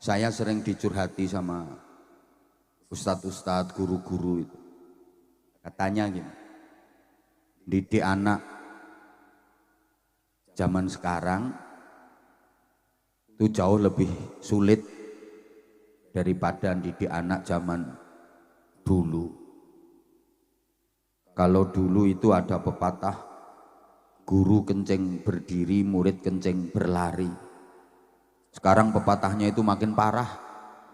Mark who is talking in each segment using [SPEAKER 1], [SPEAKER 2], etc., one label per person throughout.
[SPEAKER 1] Saya sering dicurhati sama ustadz-ustadz, guru-guru itu. Katanya gini, didik anak zaman sekarang itu jauh lebih sulit daripada didik anak zaman dulu. Kalau dulu itu ada pepatah, guru kencing berdiri, murid kencing berlari. Sekarang pepatahnya itu makin parah,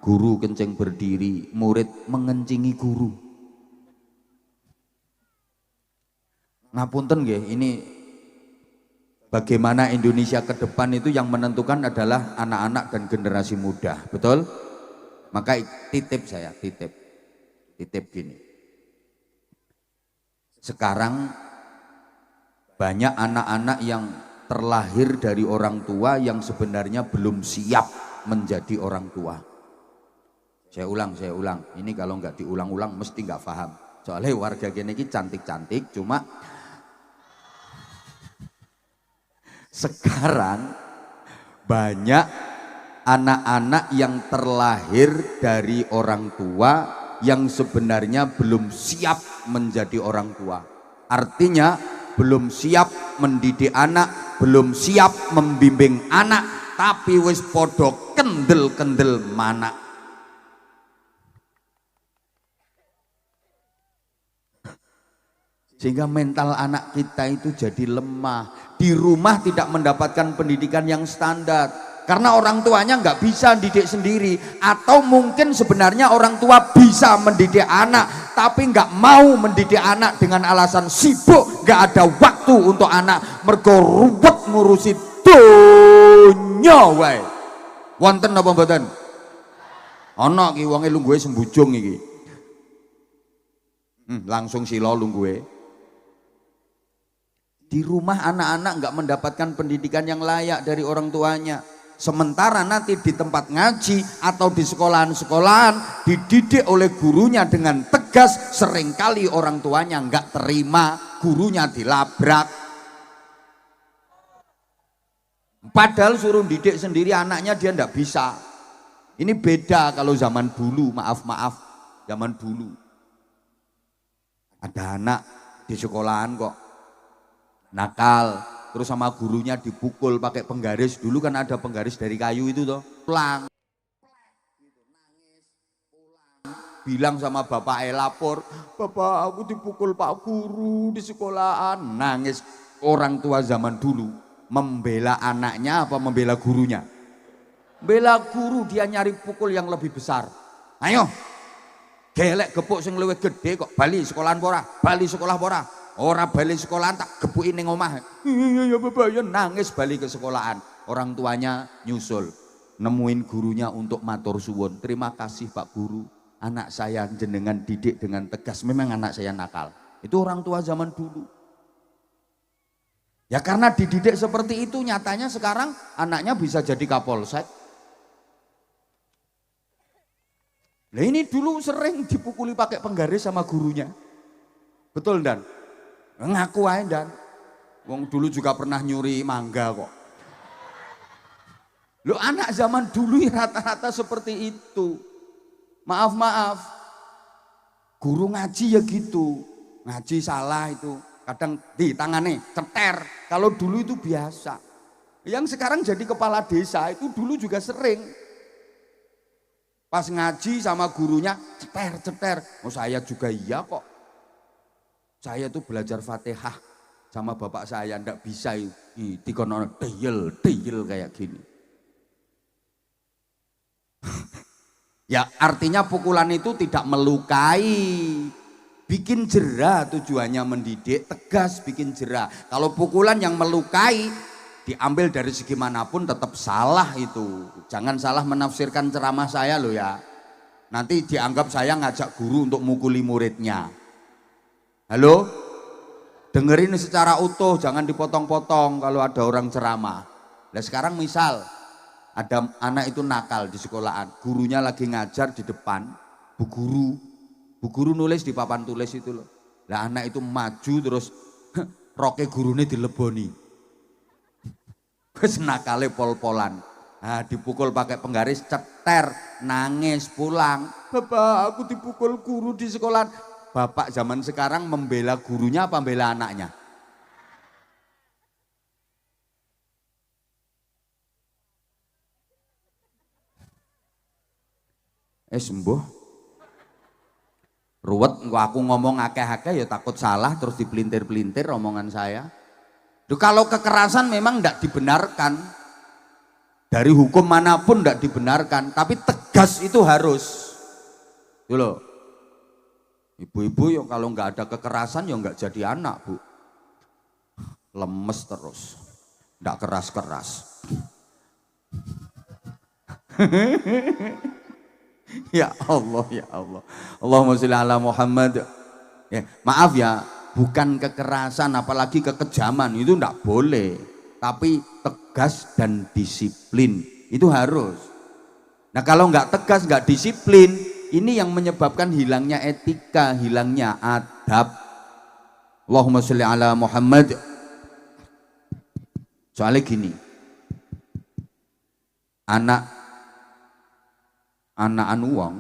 [SPEAKER 1] guru kencing berdiri, murid mengencingi guru. Ngapunten nggih, ini bagaimana Indonesia ke depan itu yang menentukan adalah anak-anak dan generasi muda, betul? Maka titip gini. Sekarang banyak anak-anak yang terlahir dari orang tua yang sebenarnya belum siap menjadi orang tua. Saya ulang. Ini kalau nggak diulang-ulang mesti nggak paham. Soalnya warga gini cantik-cantik, cuma sekarang banyak anak-anak yang terlahir dari orang tua yang sebenarnya belum siap menjadi orang tua. Artinya belum siap mendidik anak, belum siap membimbing anak, tapi wis podo kendel-kendel mana. Sehingga mental anak kita itu jadi lemah. Di rumah tidak mendapatkan pendidikan yang standar. Karena orang tuanya nggak bisa didik sendiri. Atau mungkin sebenarnya orang tua bisa mendidik anak, tapi nggak mau mendidik anak dengan alasan sibuk, nggak ada waktu untuk anak. Mergo ruwet ngurusi donya wae. Wonten apa mboten? Ana ki wonge lungguhe sembujung iki. Langsung sila lungguhe. Di rumah anak-anak nggak mendapatkan pendidikan yang layak dari orang tuanya. Sementara nanti di tempat ngaji atau di sekolahan-sekolahan dididik oleh gurunya dengan tegas, seringkali orang tuanya nggak terima, gurunya dilabrak. Padahal suruh didik sendiri anaknya dia nggak bisa. Ini beda kalau zaman dulu, maaf, zaman dulu. Ada anak di sekolahan kok nakal, terus sama gurunya dipukul pakai penggaris. Dulu kan ada penggaris dari kayu itu toh, plang, bilang sama bapak lapor, bapak aku dipukul pak guru di sekolahan. Nangis. Orang tua zaman dulu membela anaknya apa membela gurunya? Bela guru, dia nyari pukul yang lebih besar. Ayo gelek gepuk sing luwih gede kok, bali sekolahan pora, bali sekolah pora. Ora balik sekolahan tak gepuki ning omah. Iya bapak, ya nangis balik ke sekolahan. Orang tuanya nyusul, nemuin gurunya untuk matur suwun. Terima kasih Pak Guru, anak saya jenengan didik dengan tegas. Memang anak saya nakal. Itu orang tua zaman dulu. Ya karena dididik seperti itu, nyatanya sekarang anaknya bisa jadi kapolsek. Nah ini dulu sering dipukuli pakai penggaris sama gurunya. Betul Dan? Ngaku aja Dan. Wong dulu juga pernah nyuri mangga kok. Lo anak zaman dulu rata-rata seperti itu. Maaf. Guru ngaji ya gitu. Ngaji salah itu. Kadang di tangannya ceter. Kalau dulu itu biasa. Yang sekarang jadi kepala desa itu dulu juga sering. Pas ngaji sama gurunya ceter. Oh saya juga iya kok. Saya tuh belajar Fatihah sama bapak saya, ndak bisa dikono deyel kayak gini. Ya artinya pukulan itu tidak melukai, bikin jera, tujuannya mendidik, tegas bikin jera. Kalau pukulan yang melukai diambil dari segi manapun tetap salah itu. Jangan salah menafsirkan ceramah saya loh ya. Nanti dianggap saya ngajak guru untuk mukuli muridnya. Halo? Dengerin secara utuh, jangan dipotong-potong kalau ada orang ceramah. Nah sekarang misal ada anak itu nakal di sekolahan, gurunya lagi ngajar di depan, bu guru nulis di papan tulis itu loh. Lah anak itu maju terus roke gurune dileboni. Wis nakale pol-polan. Nah, dipukul pakai penggaris, ceter, nangis, pulang. Bapak, aku dipukul guru di sekolah. Bapak zaman sekarang membela gurunya apa membela anaknya? Sembuh. Ruwet, aku ngomong akeh-akeh ya takut salah terus dipelintir-pelintir omongan saya. Duh, kalau kekerasan memang tidak dibenarkan. Dari hukum manapun tidak dibenarkan, tapi tegas itu harus. Itu loh. Ibu-ibu yang kalau nggak ada kekerasan ya nggak jadi anak, Bu. Lemes terus. Nggak keras-keras. Ya Allah, ya Allah. Allahumma sholli ala Muhammad. Ya, maaf ya, bukan kekerasan apalagi kekejaman itu ndak boleh, tapi tegas dan disiplin itu harus. Nah, kalau nggak tegas, nggak disiplin, ini yang menyebabkan hilangnya etika, hilangnya adab. Allahumma sholli ala Muhammad. Soalnya gini, anakan uang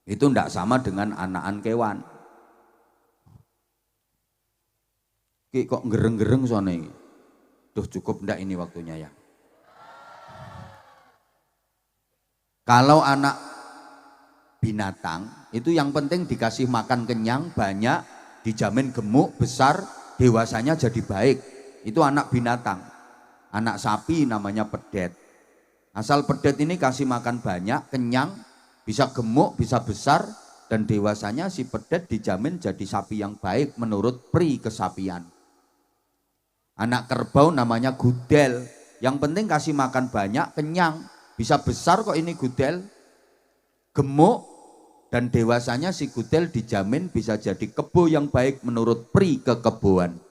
[SPEAKER 1] itu ndak sama dengan anakan kewan. Kok gereng-gereng soalnya ini. Duh, cukup ndak ini waktunya ya. Kalau anak binatang itu yang penting dikasih makan kenyang, banyak, dijamin gemuk, besar, dewasanya jadi baik. Itu anak binatang. Anak sapi namanya pedet. Asal pedet ini kasih makan banyak, kenyang, bisa gemuk, bisa besar, dan dewasanya si pedet dijamin jadi sapi yang baik menurut pri kesapian. Anak kerbau namanya gudel, yang penting kasih makan banyak, kenyang, bisa besar kok ini gudel, gemuk, dan dewasanya si gudel dijamin bisa jadi kebo yang baik menurut pri kekeboan.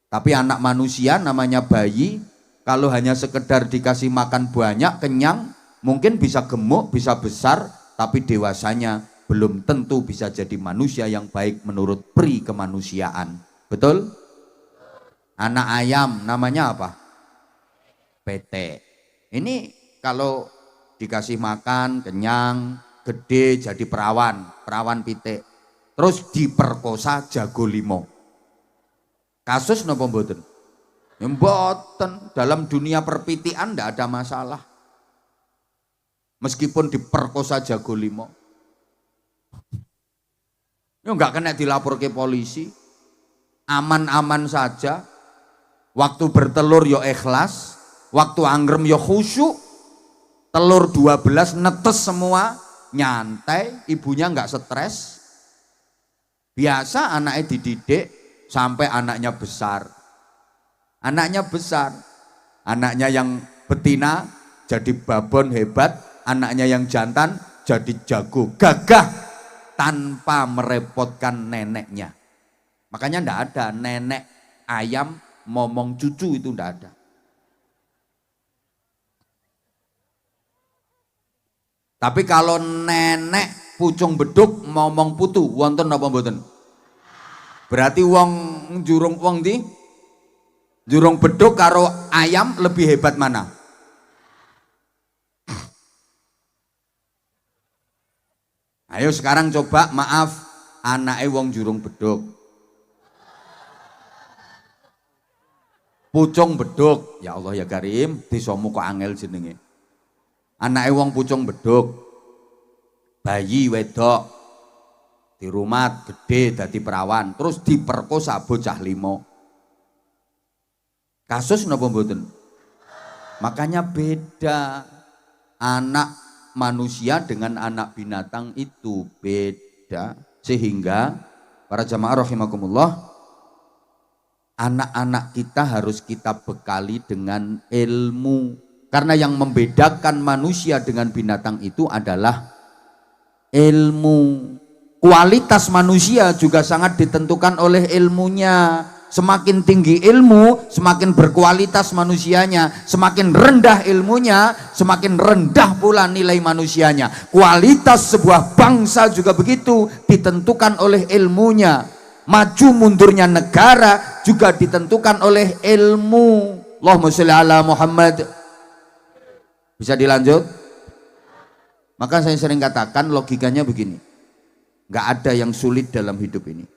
[SPEAKER 1] Tapi anak manusia namanya bayi, kalau hanya sekedar dikasih makan banyak, kenyang, mungkin bisa gemuk, bisa besar, tapi dewasanya belum tentu bisa jadi manusia yang baik menurut pri kemanusiaan. Betul? Anak ayam namanya apa? Pete. Ini kalau dikasih makan, kenyang, gede jadi perawan pitik. Terus diperkosa jago limo. Kasus napa mboten? Mboten, dalam dunia perpitian ndak ada masalah. Meskipun diperkosa jago limo. Ya enggak kena dilapor ke polisi. Aman-aman saja. Waktu bertelur yo ikhlas, waktu anggrem yo khusyuk. Telur 12 netes semua, nyantai, ibunya enggak stres. Biasa anaknya dididik sampai anaknya besar. Anaknya besar, anaknya yang betina jadi babon hebat, anaknya yang jantan jadi jago, gagah tanpa merepotkan neneknya. Makanya ndak ada nenek ayam momong cucu, itu ndak ada. Tapi kalau nenek pucung beduk momong putu, wonten napa mboten? Berarti wong jurung wong di jurung beduk karo ayam lebih hebat mana? Ayo sekarang coba, maaf, anake wong jurung beduk, pucung beduk, ya Allah ya Karim, desamu kok angel jenenge. Anake wong pucung beduk, bayi wedok, di rumah gede dadi perawan, terus diperkosa bocah limo. Kasus napa mboten? Makanya beda, anak manusia dengan anak binatang itu beda. Sehingga para jamaah rahimakumullah, anak-anak kita harus kita bekali dengan ilmu. Karena yang membedakan manusia dengan binatang itu adalah ilmu. Kualitas manusia juga sangat ditentukan oleh ilmunya. Semakin tinggi ilmu, semakin berkualitas manusianya. Semakin rendah ilmunya, semakin rendah pula nilai manusianya. Kualitas sebuah bangsa juga begitu, ditentukan oleh ilmunya. Maju mundurnya negara juga ditentukan oleh ilmu. Allahumma sholli ala Muhammad. Bisa dilanjut? Maka saya sering katakan logikanya begini. Nggak ada yang sulit dalam hidup ini.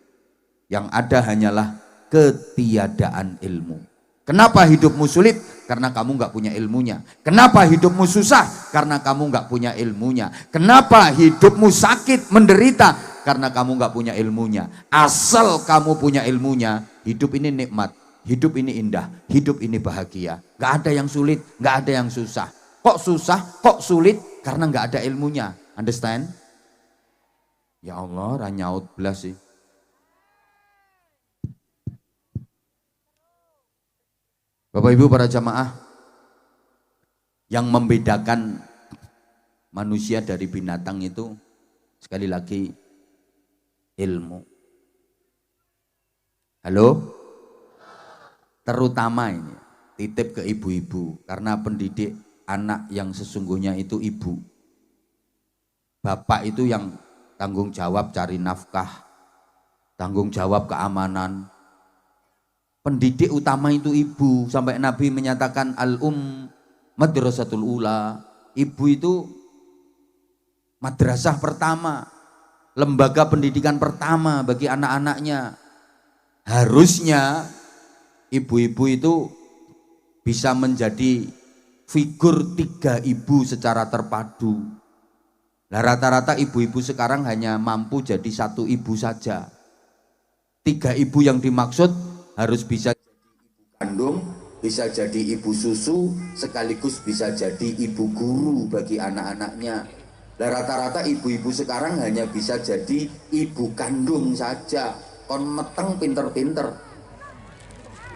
[SPEAKER 1] Yang ada hanyalah ketiadaan ilmu. Kenapa hidupmu sulit? Karena kamu nggak punya ilmunya. Kenapa hidupmu susah? Karena kamu nggak punya ilmunya. Kenapa hidupmu sakit, menderita? Karena kamu nggak punya ilmunya. Asal kamu punya ilmunya, hidup ini nikmat, hidup ini indah, hidup ini bahagia. Nggak ada yang sulit, nggak ada yang susah. Kok susah? Kok sulit? Karena nggak ada ilmunya. Understand? Ya Allah, ranyaut belas sih. Bapak Ibu para jamaah, yang membedakan manusia dari binatang itu sekali lagi ilmu. Halo? Terutama ini titip ke ibu-ibu, karena pendidik anak yang sesungguhnya itu ibu. Bapak itu yang tanggung jawab cari nafkah, tanggung jawab keamanan. Pendidik utama itu ibu, sampai Nabi menyatakan madrasatul ula. Ibu itu madrasah pertama, lembaga pendidikan pertama bagi anak-anaknya. Harusnya ibu-ibu itu bisa menjadi figur 3 ibu secara terpadu. Nah, rata-rata ibu-ibu sekarang hanya mampu jadi 1 ibu saja. 3 ibu yang dimaksud harus bisa jadi ibu kandung, bisa jadi ibu susu, sekaligus bisa jadi ibu guru bagi anak-anaknya. Nah, rata-rata ibu-ibu sekarang hanya bisa jadi ibu kandung saja. Kon meteng pinter-pinter.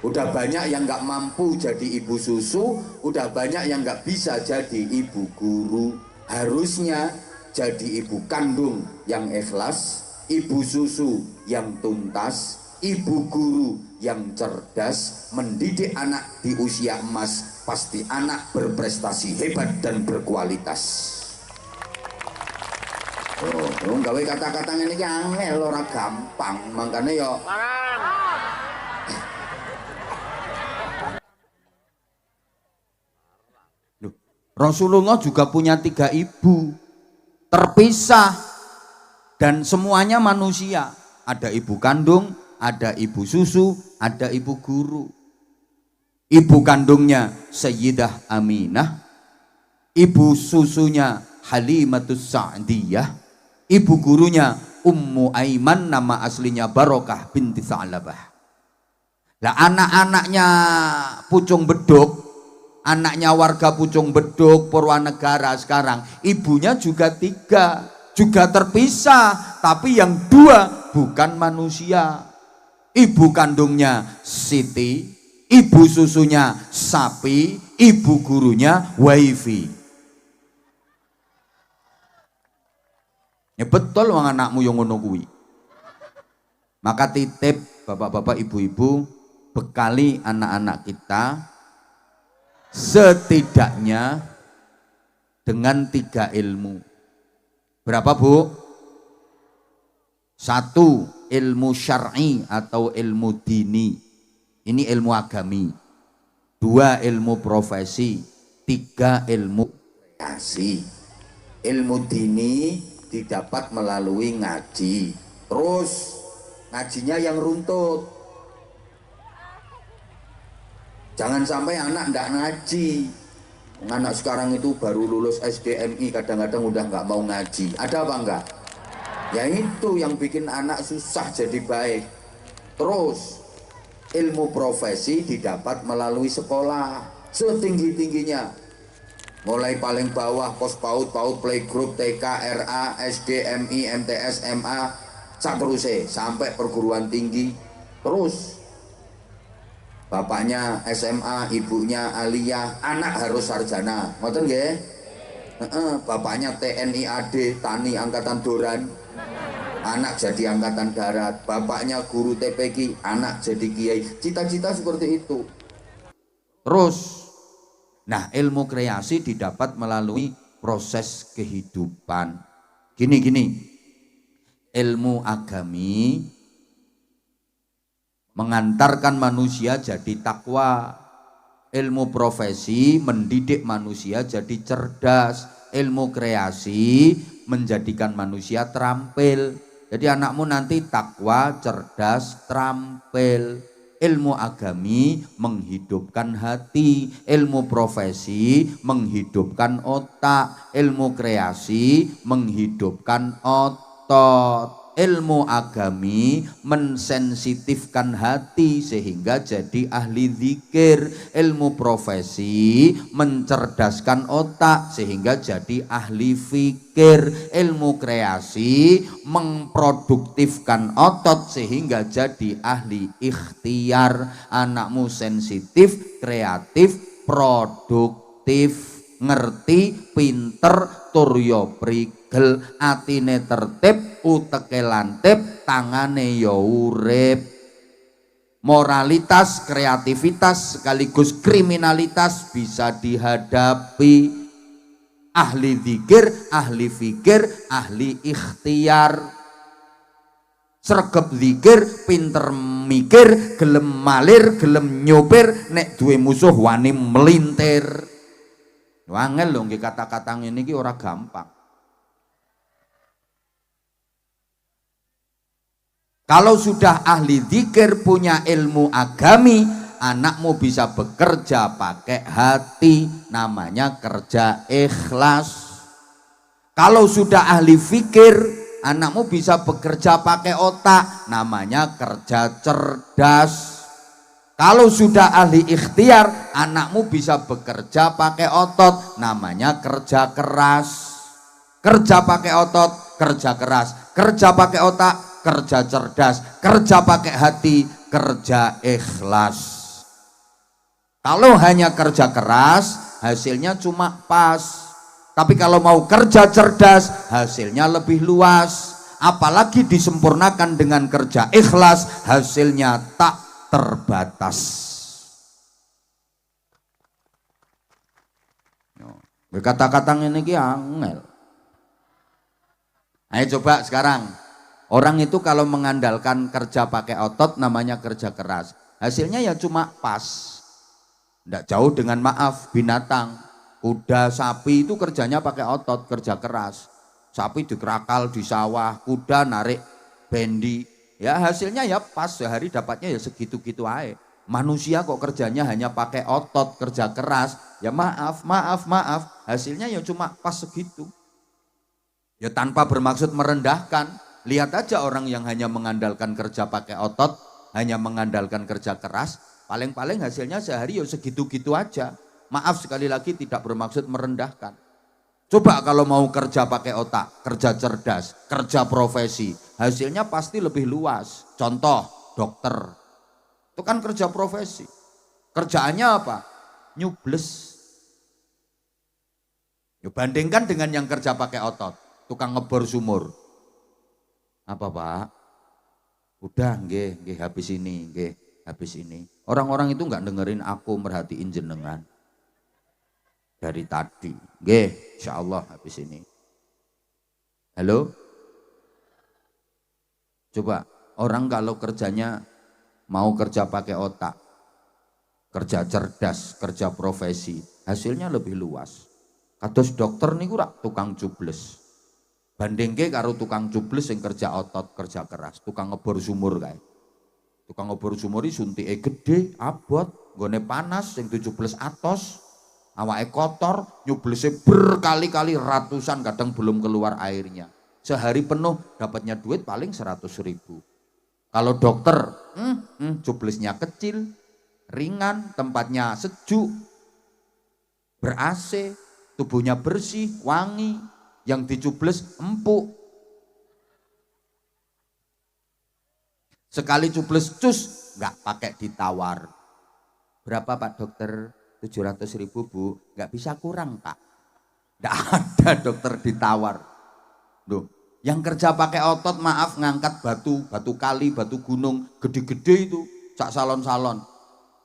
[SPEAKER 1] Udah banyak yang nggak mampu jadi ibu susu, udah banyak yang nggak bisa jadi ibu guru. Harusnya jadi ibu kandung yang ikhlas, ibu susu yang tuntas, ibu guru yang cerdas, mendidik anak di usia emas. Pasti anak berprestasi hebat dan berkualitas. Oh, gawe kata-kata ini angel, ora gampang, makanya yo. Rasulullah juga punya 3 ibu terpisah dan semuanya manusia. Ada ibu kandung, ada ibu susu, ada ibu guru. Ibu kandungnya Sayyidah Aminah, ibu susunya Halimatus Sa'diyah, ibu gurunya Ummu Aiman, nama aslinya Barokah binti Sa'labah. Lah anak-anaknya Pucung Beduk, anaknya warga Pucung Beduk Purwanegara sekarang, ibunya juga 3, juga terpisah, tapi yang 2 bukan manusia. Ibu kandungnya Siti, ibu susunya sapi, ibu gurunya wifi. Ya betul wong anakmu yang ngono kuwi. Maka titip bapak-bapak, ibu-ibu, bekali anak-anak kita setidaknya dengan 3 ilmu. Berapa, Bu? 1, ilmu syar'i atau ilmu dini. Ini ilmu agami. 2, ilmu profesi. 3, ilmu kreasi. Ilmu dini didapat melalui ngaji. Terus ngajinya yang runtut. Jangan sampai anak ndak ngaji. Anak sekarang itu baru lulus SDMI, kadang-kadang udah nggak mau ngaji. Ada apa enggak? Ya itu yang bikin anak susah jadi baik. Terus ilmu profesi didapat melalui sekolah setinggi-tingginya. Mulai paling bawah pos PAUD, PAUD playgroup, TK, RA, SD, MI, MTS, MA, saterusé sampai perguruan tinggi. Terus bapaknya SMA, ibunya aliyah, anak harus sarjana. Ngoten nggih? Bapaknya TNI AD, Tani Angkatan Doran, anak jadi Angkatan Darat. Bapaknya guru TPQ, anak jadi kiai. Cita-cita seperti itu. Terus, nah ilmu kreasi didapat melalui proses kehidupan. Gini, ilmu agami mengantarkan manusia jadi takwa. Ilmu profesi mendidik manusia jadi cerdas. Ilmu kreasi menjadikan manusia terampil. Jadi anakmu nanti takwa, cerdas, terampil. Ilmu agami menghidupkan hati, ilmu profesi menghidupkan otak, ilmu kreasi menghidupkan otot. Ilmu agami mensensitifkan hati sehingga jadi ahli zikir. Ilmu profesi mencerdaskan otak sehingga jadi ahli fikir. Ilmu kreasi memproduktifkan otot sehingga jadi ahli ikhtiar. Anakmu sensitif, kreatif, produktif, ngerti, pinter, turyo prigel, atine tertib, uteke lantip, tangane ya urip. Moralitas, kreativitas sekaligus kriminalitas bisa dihadapi. Ahli zikir, ahli fikir, ahli ikhtiar. Sregep zikir, pinter mikir, gelem malir, gelem nyopir, nek duwe musuh wani melintir. Wangel lho nggih kata-kata ngene iki ora gampang. Kalau sudah ahli zikir, punya ilmu agami, anakmu bisa bekerja pakai hati, namanya kerja ikhlas. Kalau sudah ahli fikir, anakmu bisa bekerja pakai otak, namanya kerja cerdas. Kalau sudah ahli ikhtiar, anakmu bisa bekerja pakai otot, namanya kerja keras. Kerja pakai otot, kerja keras. Kerja pakai otak, kerja cerdas. Kerja pakai hati, kerja ikhlas. Kalau hanya kerja keras, hasilnya cuma pas. Tapi kalau mau kerja cerdas, hasilnya lebih luas. Apalagi disempurnakan dengan kerja ikhlas, hasilnya tak terbatas. Kata-kata ini ki angel. Ayo coba sekarang. Orang itu kalau mengandalkan kerja pakai otot namanya kerja keras. Hasilnya ya cuma pas. Tidak jauh dengan maaf binatang. Kuda, sapi itu kerjanya pakai otot, kerja keras. Sapi dikerakal di sawah, kuda narik bendi. Ya hasilnya ya pas, sehari dapatnya ya segitu-gitu aja. Manusia kok kerjanya hanya pakai otot, kerja keras. Ya maaf, hasilnya ya cuma pas segitu. Ya tanpa bermaksud merendahkan. Lihat aja orang yang hanya mengandalkan kerja pakai otot, hanya mengandalkan kerja keras, paling-paling hasilnya sehari ya segitu-gitu aja. Maaf sekali lagi tidak bermaksud merendahkan. Coba kalau mau kerja pakai otak, kerja cerdas, kerja profesi, hasilnya pasti lebih luas. Contoh, dokter. Itu kan kerja profesi. Kerjaannya apa? Nyubles. Ya, bandingkan dengan yang kerja pakai otot, tukang ngebor sumur. Apa Pak? Udah nggih habis ini, habis ini. Orang-orang itu nggak dengerin aku, merhatiin jenengan. Dari tadi, insya Allah habis ini. Halo? Coba, orang kalau kerjanya mau kerja pakai otak, kerja cerdas, kerja profesi, hasilnya lebih luas. Kados dokter niku rak tukang cubles. Bandingke karo tukang cubles yang kerja otot, kerja keras, tukang ngebor sumur kae. Tukang ngebor sumur iki suntike gede, abot, nggone panas sing 17 atos. Awake kotor, nyublese berkali-kali ratusan, kadang belum keluar airnya. Sehari penuh dapatnya duit paling 100.000. Kalau dokter, cublesnya kecil, ringan, tempatnya sejuk, ber-AC, tubuhnya bersih, wangi, yang dicubles empuk. Sekali cubles cus, nggak pakai ditawar. Berapa Pak dokter? 700.000 Bu, nggak bisa kurang Pak. Nggak ada dokter ditawar. Loh, yang kerja pakai otot maaf ngangkat batu kali, batu gunung, gede-gede itu, cak salon-salon.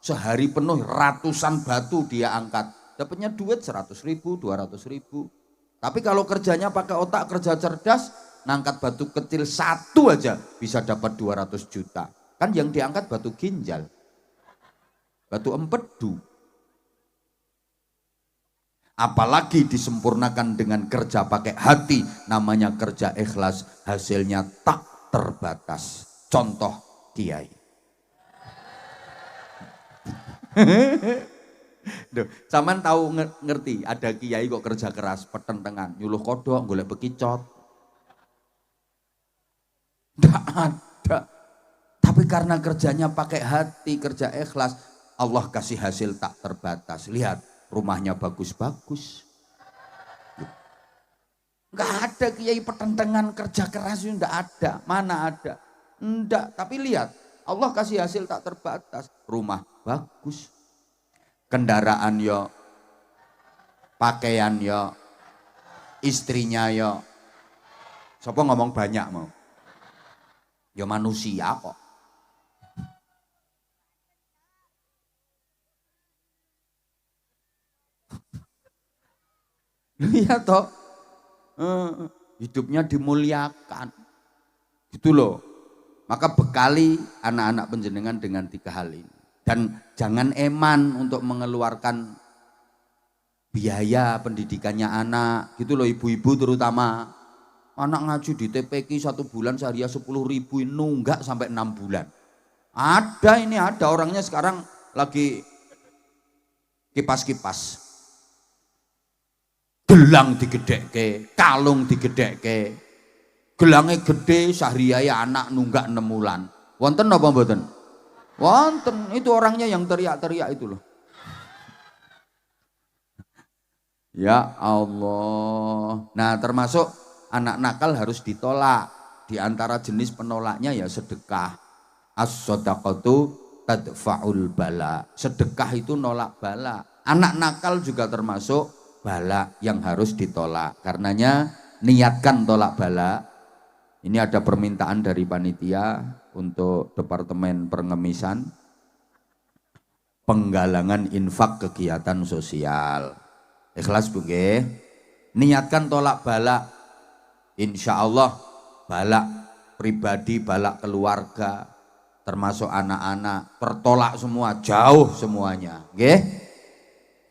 [SPEAKER 1] Sehari penuh ratusan batu dia angkat. Dapatnya duit 100.000, 200.000. Tapi kalau kerjanya pakai otak, kerja cerdas, ngangkat batu kecil satu aja bisa dapat 200 juta. Kan yang diangkat batu ginjal, batu empedu. Apalagi disempurnakan dengan kerja pakai hati, namanya kerja ikhlas, hasilnya tak terbatas. Contoh kiai. Duh, zaman tahu ngerti ada kiai kok kerja keras, petentengan, nyuluh kodok, golek bekicot. Nggak ada. Tapi karena kerjanya pakai hati, kerja ikhlas, Allah kasih hasil tak terbatas. Lihat, rumahnya bagus-bagus. Nggak ada kiai pertentangan kerja keras itu, nggak ada. Mana ada? Enggak, tapi lihat, Allah kasih hasil tak terbatas. Rumah bagus, kendaraan yo, pakaian yo, istrinya yo. Siapa ngomong banyak mau? Ya manusia kok. Iya toh, hidupnya dimuliakan, gitu loh. Maka bekali anak-anak panjenengan dengan 3 hal ini. Dan jangan eman untuk mengeluarkan biaya pendidikannya anak, gitu loh ibu-ibu terutama. Anak ngaji di TPQ 1 bulan sehari 10.000, nunggak sampai 6 bulan. Ada orangnya sekarang lagi kipas-kipas. Gelang digedhekke, kalung digedhekke. Gelangnya gede, sahriyaya anak nunggak 6 bulan. Wonten apa mboten? Wonten, itu orangnya yang teriak-teriak itu loh. Ya Allah. Nah, termasuk anak nakal harus ditolak. Di antara jenis penolaknya ya sedekah. As-shadaqatu tadfa'ul bala. Sedekah itu nolak bala. Anak nakal juga termasuk bala yang harus ditolak. Karenanya niatkan tolak bala. Ini ada permintaan dari panitia untuk Departemen Pengemisan, penggalangan infak kegiatan sosial. Ikhlas Bu nggih. Niatkan tolak bala. Insya Allah bala pribadi, bala keluarga, termasuk anak-anak, tertolak semua, jauh semuanya. Nggih.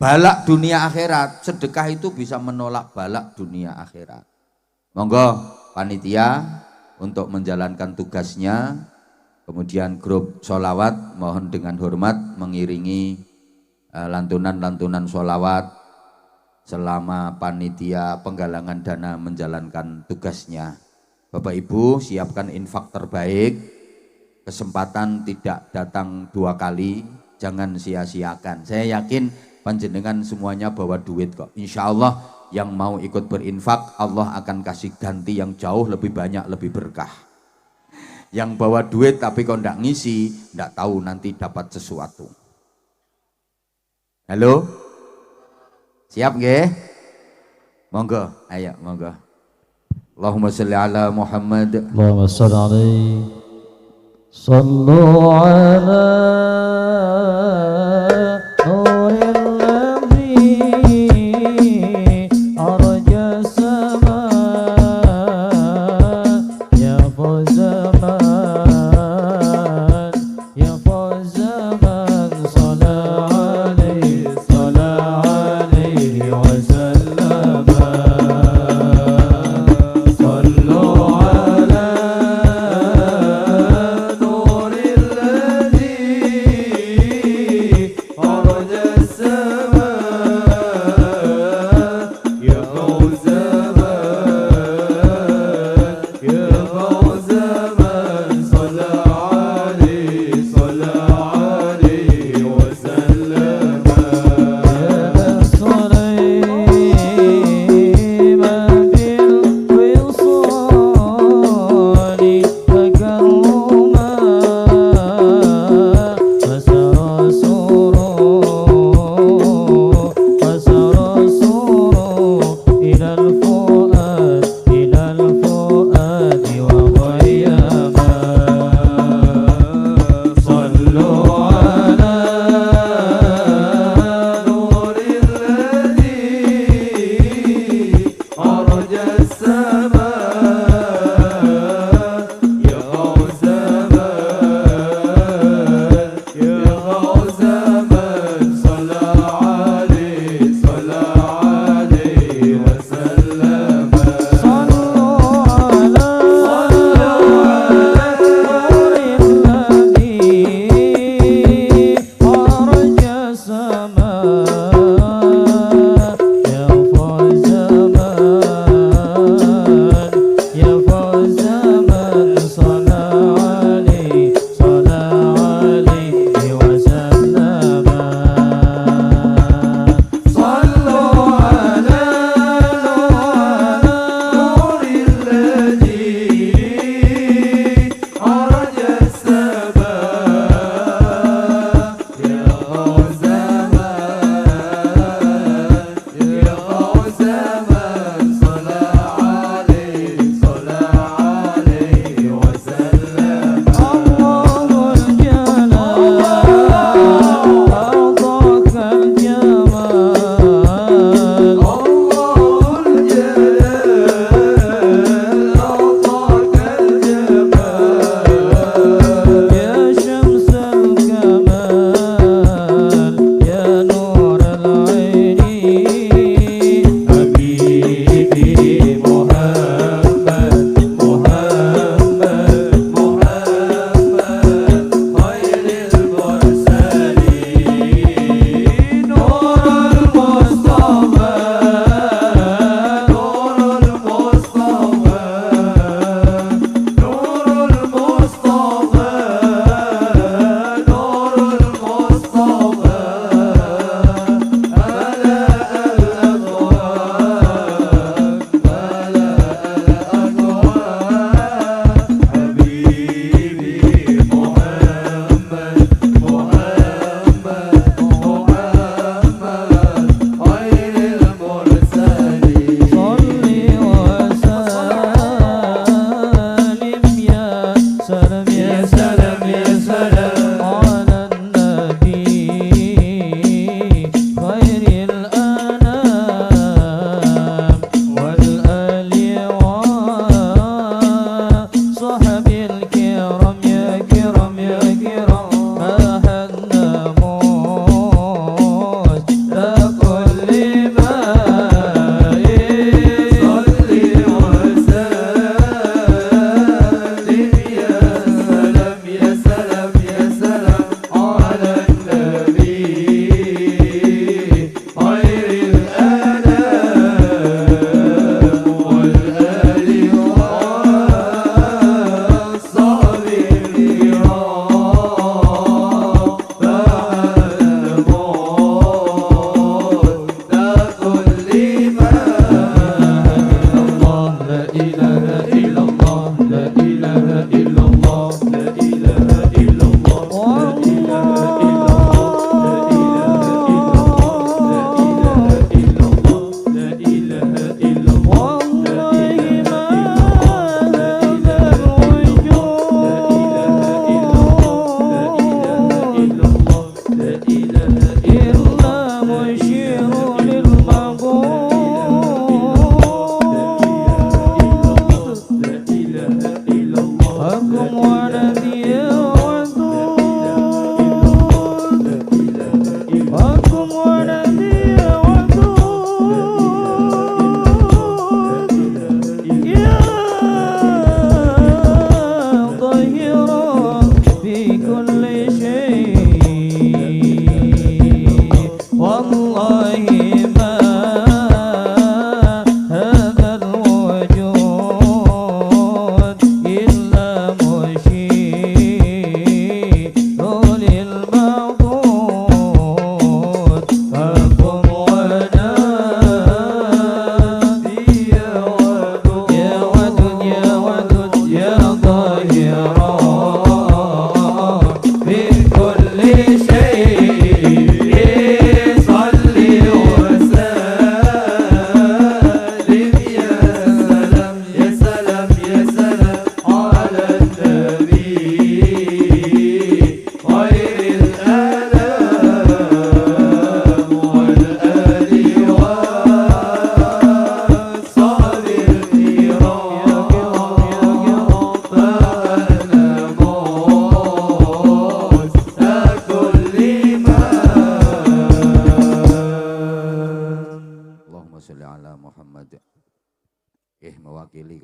[SPEAKER 1] Balak dunia akhirat, sedekah itu bisa menolak balak dunia akhirat. Monggo panitia untuk menjalankan tugasnya, kemudian grup sholawat mohon dengan hormat mengiringi lantunan-lantunan sholawat selama panitia penggalangan dana menjalankan tugasnya. Bapak Ibu siapkan infak terbaik, kesempatan tidak datang 2 kali, jangan sia-siakan. Saya yakin panjenengan semuanya bawa duit kok. Insya Allah yang mau ikut berinfak Allah akan kasih ganti yang jauh lebih banyak, lebih berkah. Yang bawa duit tapi kok ndak ngisi, ndak tahu nanti dapat sesuatu. Halo? Siap nggih? Monggo, ayo monggo. Allahumma sholli ala Muhammad.
[SPEAKER 2] Allahumma sholli alaihi. Sallu ala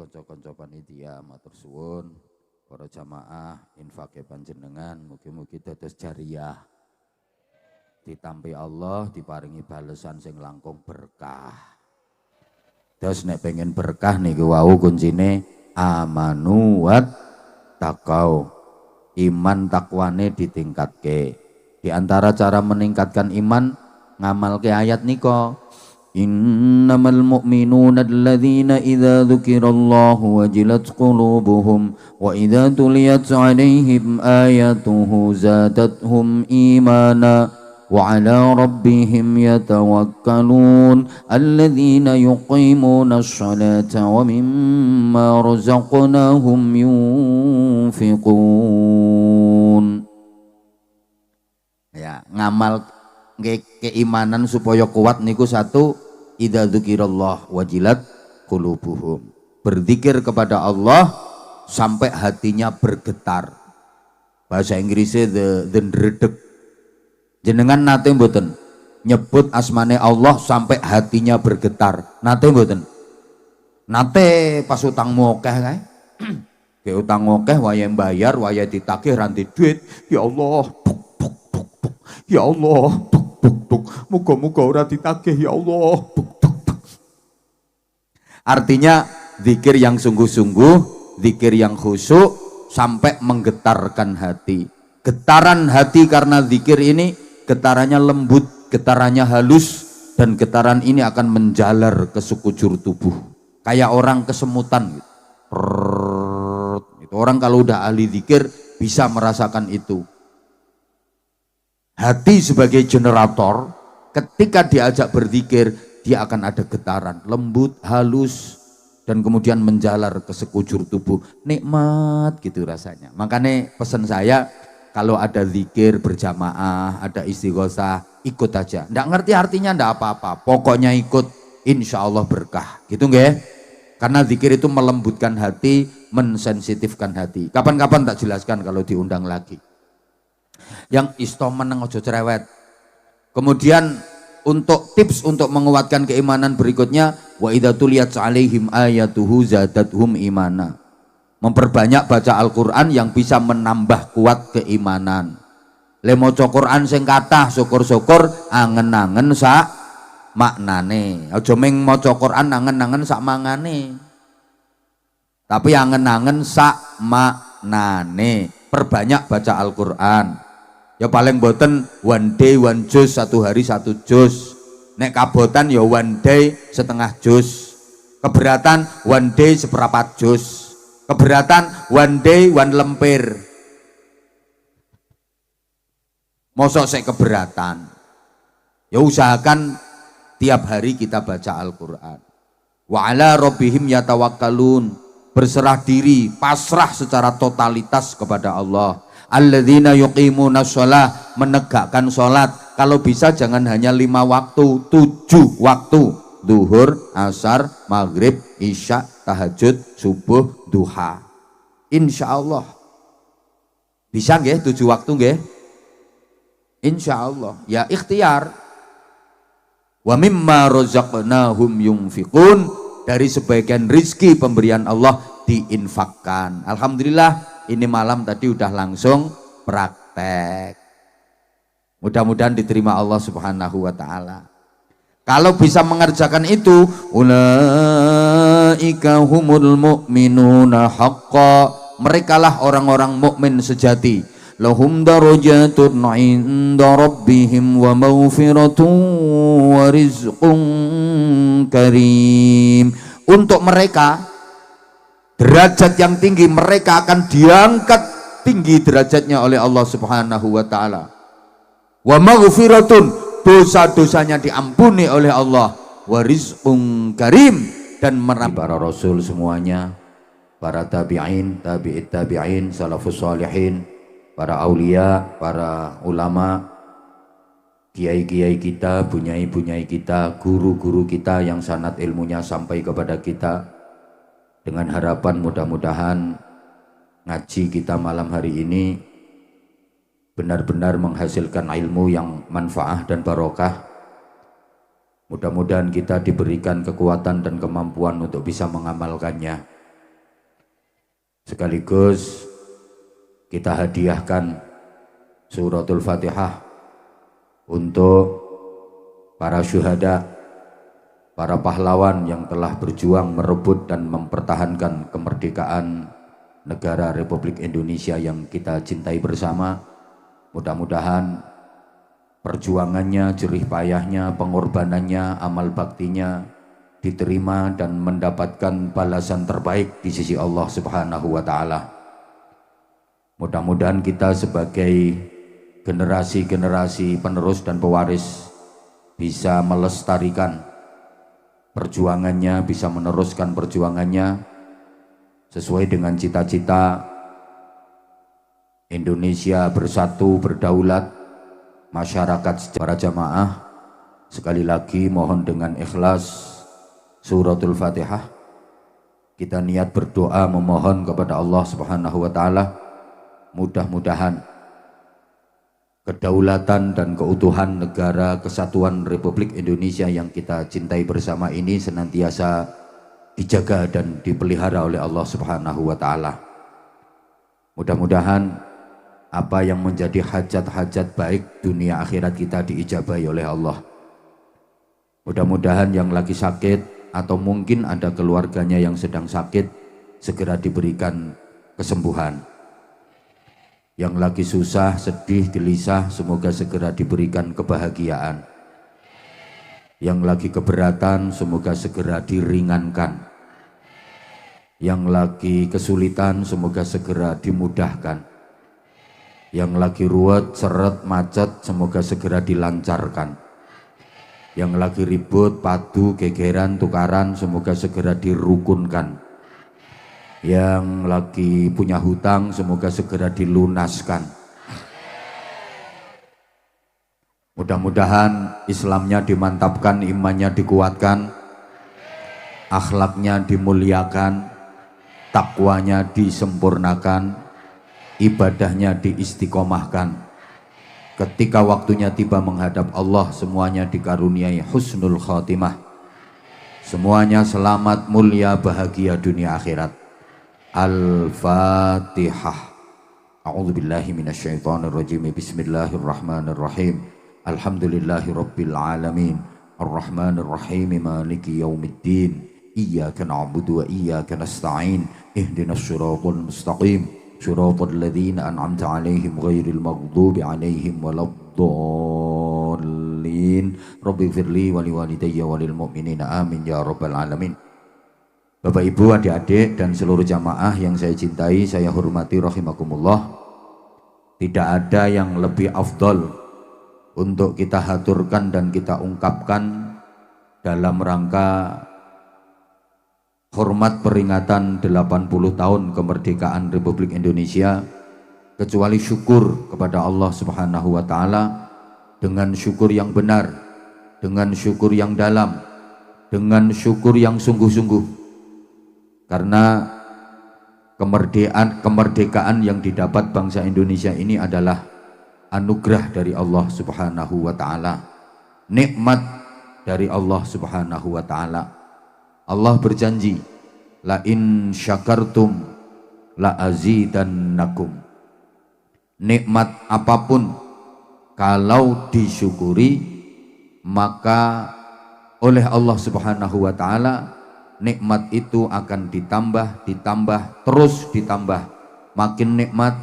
[SPEAKER 1] kanca-kanca panitia matur suwun, para jamaah infake panjenengan mugi-mugi dados jariah. ditampi Allah diparingi balesan sing langkung berkah. Terus nek pengen berkah niku wau kuncine amanu wat takau. Iman takwane ditingkatke. Di antara cara meningkatkan iman ngamalke ayat niko. Innamal mu'minuna alladzina idza dzukirallahu wajilat qulubuhum wa idza tuliyat 'alaihim ayatuhu zadatuhum imana وعلى ربهم يتوكلون الذين يقيمون الصلاة ومما رزقناهم ينفقون. Ya, ngamal keimanan supaya kuat niku satu, idza dzukirallah wajilat qulubuhum. Berzikir kepada Allah sampai hatinya bergetar. Bahasa Inggrisnya the ndredeg. Jenengan nate mboten nyebut asmane Allah sampai hatinya bergetar. Nate mboten? Nate pas utangmu akeh kae. Ke utang akeh waya bayar, waya ditagih ranti duit. Ya Allah, buk buk buk buk. Ya Allah, buk buk buk. Muga-muga ora ditagih ya Allah, buk buk buk. Artinya zikir yang sungguh-sungguh, zikir yang khusyuk sampai menggetarkan hati. Getaran hati karena zikir ini getarannya lembut, getarannya halus, dan getaran ini akan menjalar ke sekujur tubuh. Kayak orang kesemutan gitu. Orang kalau udah ahli zikir bisa merasakan itu. Hati sebagai generator, ketika diajak berzikir, dia akan ada getaran, lembut, halus, dan kemudian menjalar ke sekujur tubuh. Nikmat gitu rasanya. Makanya pesan saya, kalau ada zikir berjamaah, ada istighosah, ikut aja. Nggak ngerti artinya nggak apa-apa. Pokoknya ikut, insya Allah berkah. Gitu nggak? Karena zikir itu melembutkan hati, mensensitifkan hati. Kapan-kapan tak jelaskan kalau diundang lagi. Yang istomen nang ojo cerewet. Kemudian untuk tips untuk menguatkan keimanan berikutnya, wa idza tuliyat 'alaihim ayatuhu zadatuhum imana. Memperbanyak baca Al-Quran yang bisa menambah kuat keimanan. Le maca Quran sing kathah syukur-syukur angen-angen sak maknane. Aja mung maca Quran angen-angen sak mangane. Tapi angen-angen sak maknane. Perbanyak baca Al-Quran. Ya paling boten one day one juz, satu hari satu juz. Nek kabotan ya one day setengah juz. Keberatan one day seperempat juz. Keberatan one day one lempir. Mosok saya keberatan. Ya usahakan tiap hari kita baca Al-Quran. Wa ala rabbihim yatawakkalun. Berserah diri, pasrah secara totalitas kepada Allah. Alladzina yuqimuna shalah, menegakkan sholat. Kalau bisa jangan hanya 5 waktu, 7 waktu. Zuhur, asar, maghrib, isya, tahajud, subuh, duha. Insya Allah bisa nggih 7 waktu nggih? Insya Allah. Ya ikhtiar. Wa mimma razaqnahum yunfiqun, dari sebagian rizki pemberian Allah diinfakkan. Alhamdulillah ini malam tadi udah langsung praktek. Mudah-mudahan diterima Allah Subhanahu wa taala. Kalau bisa mengerjakan itu, ulaika humul mu'minuna haqqa, merekalah orang-orang mukmin sejati. Lahum darajatun 'inda rabbihim wa maghfiratun wa rizqun karim. Untuk mereka derajat yang tinggi, mereka akan diangkat tinggi derajatnya oleh Allah Subhanahu wa taala. Wa maghfiratun, dosa-dosanya diampuni oleh Allah, warizqun karim, dan para rasul semuanya, para tabi'in, tabi'it tabi'in, salafus salihin, para aulia, para ulama, kiai-kiai kita, bunyai-bunyai kita, guru-guru kita yang sanad ilmunya sampai kepada kita, dengan harapan mudah-mudahan ngaji kita malam hari ini benar-benar menghasilkan ilmu yang manfaah dan barokah. Mudah-mudahan kita diberikan kekuatan dan kemampuan untuk bisa mengamalkannya. Sekaligus kita hadiahkan suratul Fatihah
[SPEAKER 3] untuk para syuhada, para pahlawan yang telah berjuang merebut dan mempertahankan kemerdekaan negara Republik Indonesia yang kita cintai bersama. Mudah-mudahan perjuangannya, jerih payahnya, pengorbanannya, amal baktinya diterima dan mendapatkan balasan terbaik di sisi Allah Subhanahu wa Ta'ala. Mudah-mudahan kita sebagai generasi-generasi penerus dan pewaris bisa melestarikan perjuangannya, bisa meneruskan perjuangannya sesuai dengan cita-cita Indonesia bersatu, berdaulat, masyarakat secara jamaah. Sekali lagi mohon dengan ikhlas suratul Fatihah kita niat berdoa memohon kepada Allah Subhanahu wa Ta'ala, mudah-mudahan kedaulatan dan keutuhan negara kesatuan Republik Indonesia yang kita cintai bersama ini senantiasa dijaga dan dipelihara oleh Allah Subhanahu wa Ta'ala. Mudah-mudahan apa yang menjadi hajat-hajat baik dunia akhirat kita diijabahi oleh Allah. Mudah-mudahan yang lagi sakit atau mungkin ada keluarganya yang sedang sakit segera diberikan kesembuhan. Yang lagi susah, sedih, gelisah semoga segera diberikan kebahagiaan. Yang lagi keberatan semoga segera diringankan. Yang lagi kesulitan semoga segera dimudahkan. Yang lagi ruwet, seret, macet semoga segera dilancarkan. Yang lagi ribut, padu, gegeran, tukaran semoga segera dirukunkan. Yang lagi punya hutang semoga segera dilunaskan. Mudah-mudahan Islamnya dimantapkan, imannya dikuatkan, akhlaknya dimuliakan, takwanya disempurnakan, ibadahnya diistiqomahkan. Ketika waktunya tiba menghadap Allah, semuanya dikaruniai husnul khatimah. Semuanya selamat, mulia, bahagia dunia akhirat. Al-Fatihah. A'udzubillahi minasyaitonirrajim. Bismillahirrahmanirrahim. Alhamdulillahi rabbil alamin. Ar-Rahmanir-Rahim. Maliki yaumiddin. Iyyaka na'budu wa iyyaka nasta'in. Ihdinas siratal mustaqim. Shiratal ladzina an'amta 'alaihim ghairil maghdubi 'alaihim waladdallin. Rabbighfirli wa liwalidayya wa lil mu'minina amin ya rabbal alamin. Bapak Ibu, adik-adik dan seluruh jamaah yang saya cintai, saya hormati rahimakumullah. Tidak ada yang lebih afdol untuk kita haturkan dan kita ungkapkan dalam rangka hormat peringatan 80 tahun kemerdekaan Republik Indonesia kecuali syukur kepada Allah Subhanahu wa Ta'ala dengan syukur yang benar, dengan syukur yang dalam, dengan syukur yang sungguh-sungguh, karena kemerdekaan yang didapat bangsa Indonesia ini adalah anugerah dari Allah Subhanahu wa Ta'ala, nikmat dari Allah Subhanahu wa Ta'ala. Allah berjanji, la in syakartum la azidannakum. Nikmat apapun kalau disyukuri maka oleh Allah Subhanahu wa Ta'ala nikmat itu akan ditambah, terus ditambah. Makin nikmat,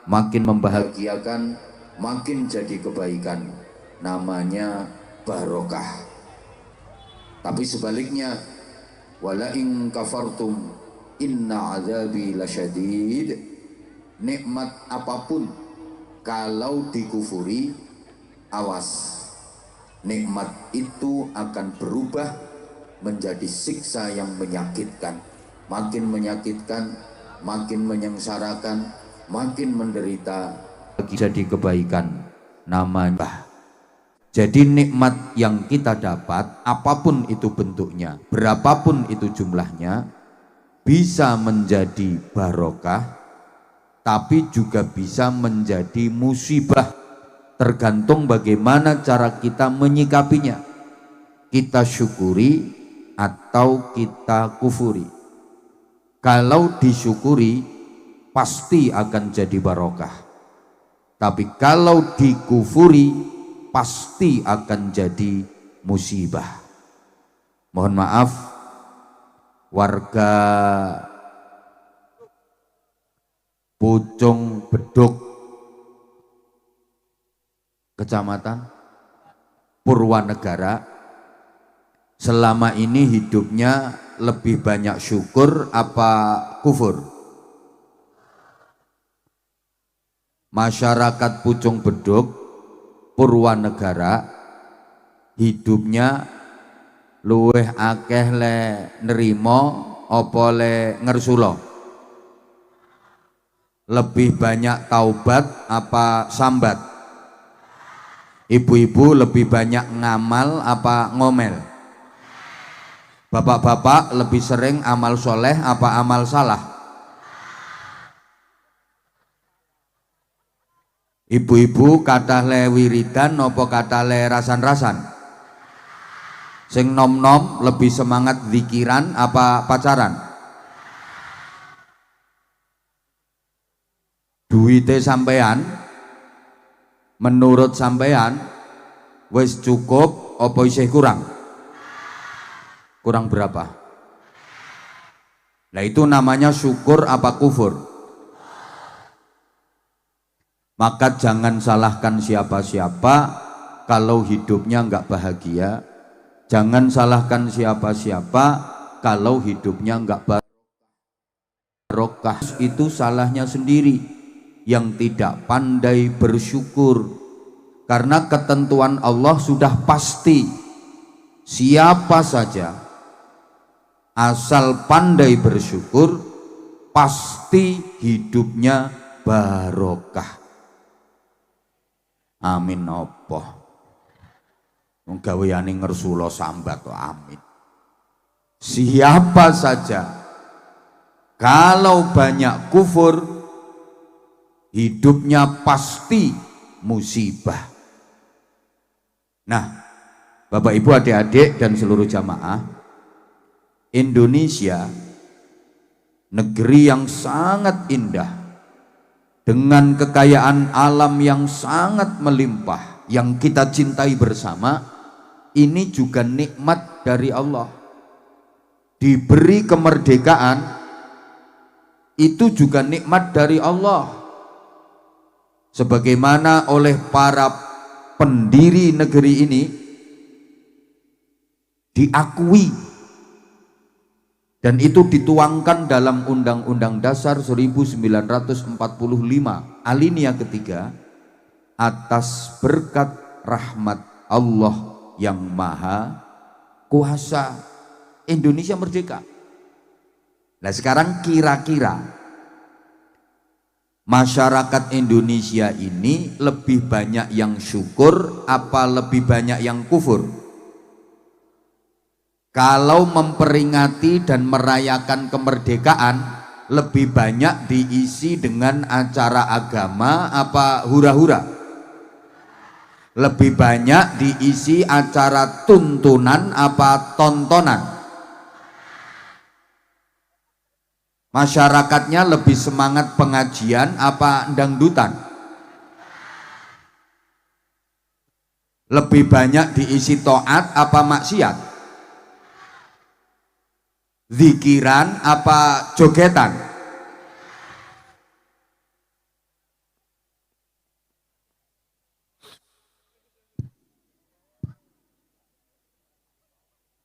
[SPEAKER 3] makin membahagiakan, makin jadi kebaikan. Namanya barokah. Tapi sebaliknya, wala in kafartum inna azabi lasyadid. Nikmat apapun kalau dikufuri, awas, nikmat itu akan berubah menjadi siksa yang menyakitkan. Makin menyakitkan, makin menyengsarakan, makin menderita. Jadi kebaikan namanya. Jadi nikmat yang kita dapat, apapun itu bentuknya, berapapun itu jumlahnya, bisa menjadi barokah, tapi juga bisa menjadi musibah, tergantung bagaimana cara kita menyikapinya. Kita syukuri atau kita kufuri. Kalau disyukuri, pasti akan jadi barokah. Tapi kalau dikufuri, pasti akan jadi musibah. Mohon maaf, warga Pucung Beduk, Kecamatan Purwanegara, selama ini hidupnya lebih banyak syukur apa kufur? Masyarakat Pucung Beduk, Purwanegara, hidupnya luweh akeh le nerimo apa le ngersulo? Lebih banyak taubat apa sambat? Ibu-ibu lebih banyak ngamal apa ngomel? Bapak-bapak lebih sering amal soleh apa amal salah? Ibu-ibu kathah le wiridan apa kathah le rasan-rasan? Sing nom-nom lebih semangat zikiran apa pacaran? Duite sampean menurut sampean wis cukup apa isih kurang? Kurang berapa? Nah itu namanya syukur apa kufur? Maka jangan salahkan siapa-siapa kalau hidupnya enggak bahagia. Jangan salahkan siapa-siapa kalau hidupnya enggak barokah. Itu salahnya sendiri yang tidak pandai bersyukur, karena ketentuan Allah sudah pasti, siapa saja asal pandai bersyukur pasti hidupnya barokah. Amin. Apa gaweane ngersula sambat to amin. Siapa saja kalau banyak kufur hidupnya pasti musibah. Nah, Bapak Ibu adik-adik dan seluruh jamaah, Indonesia negeri yang sangat indah dengan kekayaan alam yang sangat melimpah yang kita cintai bersama, ini juga nikmat dari Allah. Diberi kemerdekaan itu juga nikmat dari Allah. Sebagaimana oleh para pendiri negeri ini diakui, dan itu dituangkan dalam Undang-Undang Dasar 1945 alinea ketiga, atas berkat rahmat Allah yang Maha Kuasa Indonesia merdeka. Nah sekarang kira-kira masyarakat Indonesia ini lebih banyak yang syukur apa lebih banyak yang kufur? Kalau memperingati dan merayakan kemerdekaan lebih banyak diisi dengan acara agama apa hura-hura? Lebih banyak diisi acara tuntunan apa tontonan? Masyarakatnya lebih semangat pengajian apa dangdutan? Lebih banyak diisi taat apa maksiat? Zikiran apa jogetan?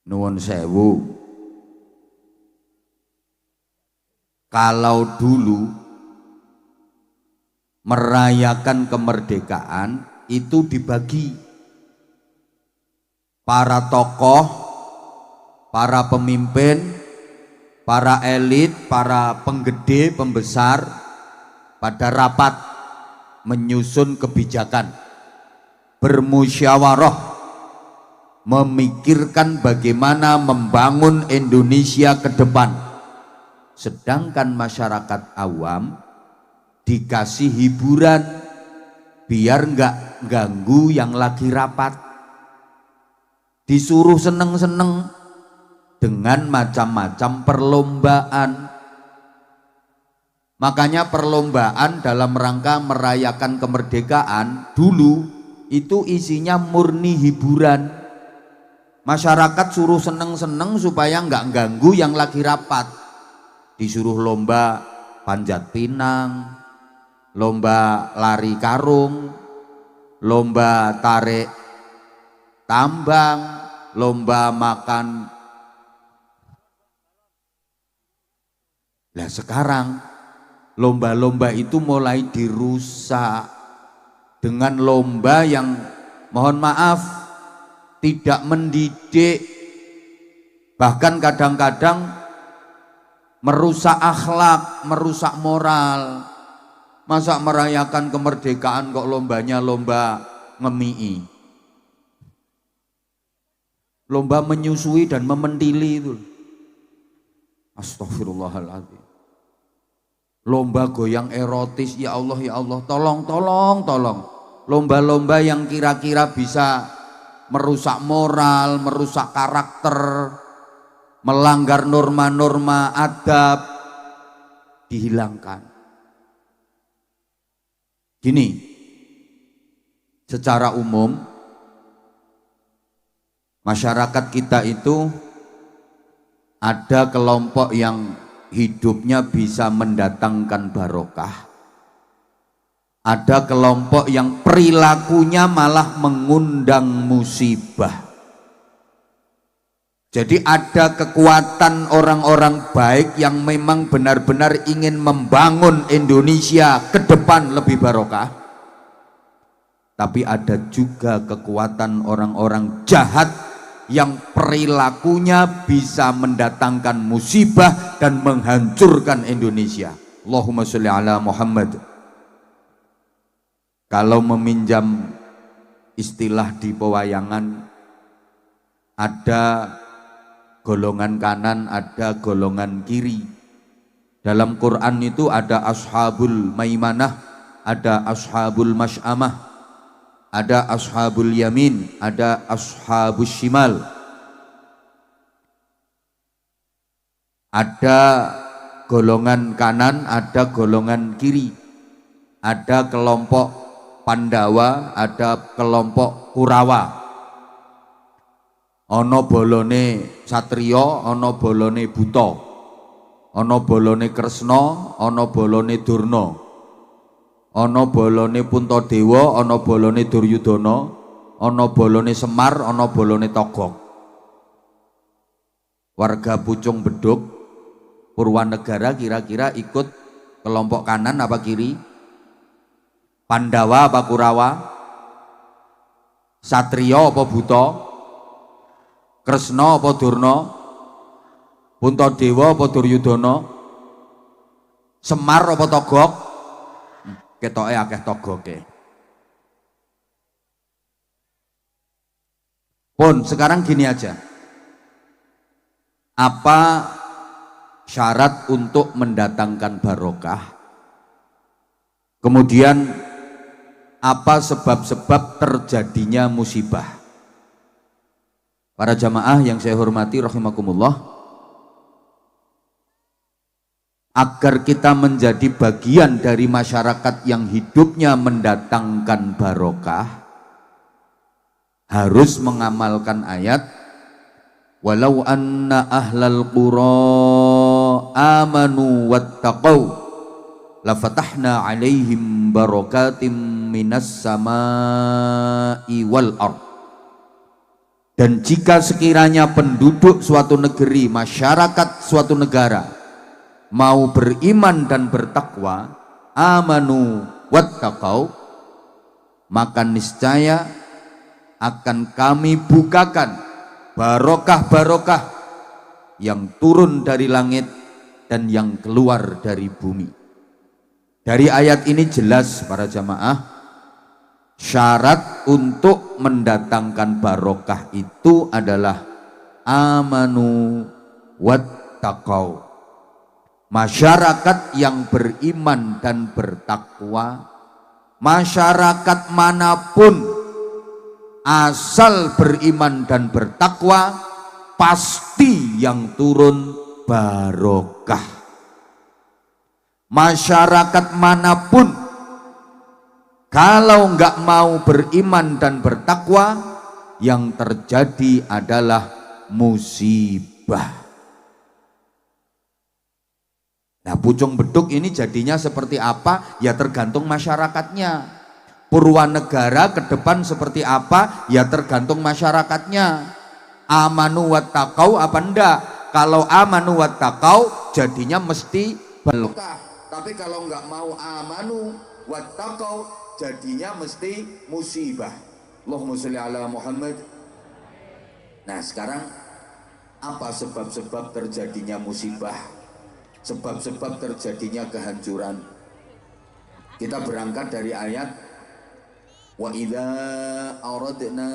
[SPEAKER 3] Nuwun sewu. Kalau dulu merayakan kemerdekaan itu dibagi, para tokoh, para pemimpin, para elit, para penggede, pembesar pada rapat menyusun kebijakan, bermusyawarah, memikirkan bagaimana membangun Indonesia ke depan. Sedangkan masyarakat awam dikasih hiburan biar nggak ganggu yang lagi rapat, disuruh seneng-seneng dengan macam-macam perlombaan. Makanya perlombaan dalam rangka merayakan kemerdekaan dulu
[SPEAKER 1] itu isinya murni hiburan. Masyarakat suruh seneng-seneng supaya nggak ganggu yang lagi rapat. Disuruh lomba panjat pinang, lomba lari karung, lomba tarik tambang, lomba makan. Nah sekarang lomba-lomba itu mulai dirusak dengan lomba yang mohon maaf tidak mendidik, bahkan kadang-kadang merusak akhlak, merusak moral. Masa merayakan kemerdekaan kok lombanya lomba ngemii, lomba menyusui dan mementili itu. Astagfirullahaladzim. Lomba goyang erotis, ya Allah, tolong. Lomba-lomba yang kira-kira bisa merusak moral, merusak karakter, melanggar norma-norma adab, dihilangkan. Gini, secara umum masyarakat kita itu ada kelompok yang hidupnya bisa mendatangkan barokah. Ada kelompok yang perilakunya malah mengundang musibah. Jadi ada kekuatan orang-orang baik yang memang benar-benar ingin membangun Indonesia ke depan lebih barokah. Tapi ada juga kekuatan orang-orang jahat yang perilakunya bisa mendatangkan musibah dan menghancurkan Indonesia. Allahumma sholli ala Muhammad. Kalau meminjam istilah di pewayangan, ada golongan kanan, ada golongan kiri. Dalam Quran itu ada ashabul maimanah, ada ashabul masy'amah, ada ashabul yamin, ada ashabul shimal. Ada golongan kanan, ada golongan kiri. Ada kelompok Pandawa, ada kelompok Kurawa. Ono bolone Satrio, ono bolone Buto, ono bolone Kresna, ono bolone Durna, ono bolone Puntadewa, ono bolone Duryudana, ono bolone Semar, ono bolone Togog. Warga Pucung Beduk Purwanegara kira-kira ikut kelompok kanan apa kiri? Pandawa apa Kurawa? Satrio apa Buto? Kresna apa Durna? Puntadewa apa Duryudana? Semar apa Togog? Ketoke akeh togoke. Pun sekarang gini aja. Apa syarat untuk mendatangkan barokah? Kemudian apa sebab-sebab terjadinya musibah? Para jamaah yang saya hormati rahimakumullah, agar kita menjadi bagian dari masyarakat yang hidupnya mendatangkan barokah, harus mengamalkan ayat walau anna ahlal qura amanu wattaqau lafatahna alaihim barakatim minas samai wal ard. Dan jika sekiranya penduduk suatu negeri, masyarakat suatu negara mau beriman dan bertakwa, amanu wattaqau, maka niscaya akan kami bukakan barokah-barokah yang turun dari langit dan yang keluar dari bumi. Dari ayat ini jelas para jamaah, syarat untuk mendatangkan barokah itu adalah amanu wattaqau. Masyarakat yang beriman dan bertakwa, masyarakat manapun asal beriman dan bertakwa, pasti yang turun barokah. Masyarakat manapun Kalau nggak mau beriman dan bertakwa, yang terjadi adalah musibah. Nah, pucung beduk ini jadinya seperti apa? Ya tergantung masyarakatnya. Purwanegara ke depan seperti apa? Ya tergantung masyarakatnya. Amanu wattaqau apa enggak? Kalau amanu wattaqau jadinya mesti berkah. Tapi kalau enggak mau amanu wattaqau jadinya mesti musibah. Allahumma sholli ala Muhammad. Nah, sekarang apa sebab-sebab terjadinya musibah? Sebab-sebab terjadinya kehancuran. Kita berangkat dari ayat wa idza aradna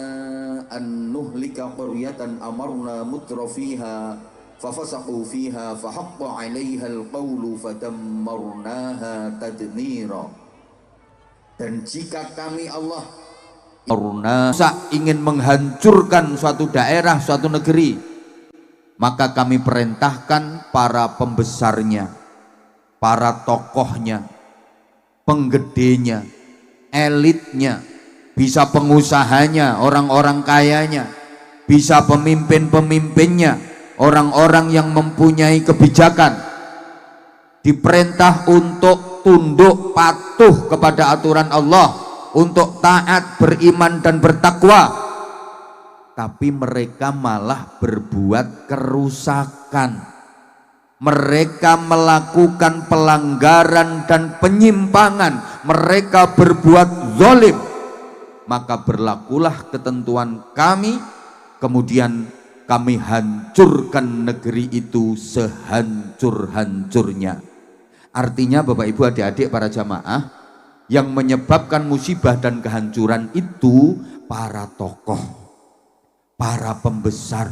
[SPEAKER 1] an nuhlika qaryatan amarna mutrafiha fafasaqu fiha fahaqqa 'alaiha alqawlu fadammarnaha tadmira. Dan jika kami Allah ingin menghancurkan suatu daerah, suatu negeri, maka kami perintahkan para pembesarnya, para tokohnya, penggedenya, elitnya, bisa pengusahanya, orang-orang kayanya, bisa pemimpin-pemimpinnya, orang-orang yang mempunyai kebijakan, diperintah untuk tunduk patuh kepada aturan Allah, untuk taat, beriman dan bertakwa. Tapi mereka malah berbuat kerusakan. Mereka melakukan pelanggaran dan penyimpangan. Mereka berbuat zalim. Maka berlakulah ketentuan kami, kemudian kami hancurkan negeri itu sehancur-hancurnya. Artinya Bapak Ibu adik-adik para jamaah, yang menyebabkan musibah dan kehancuran itu para tokoh, para pembesar,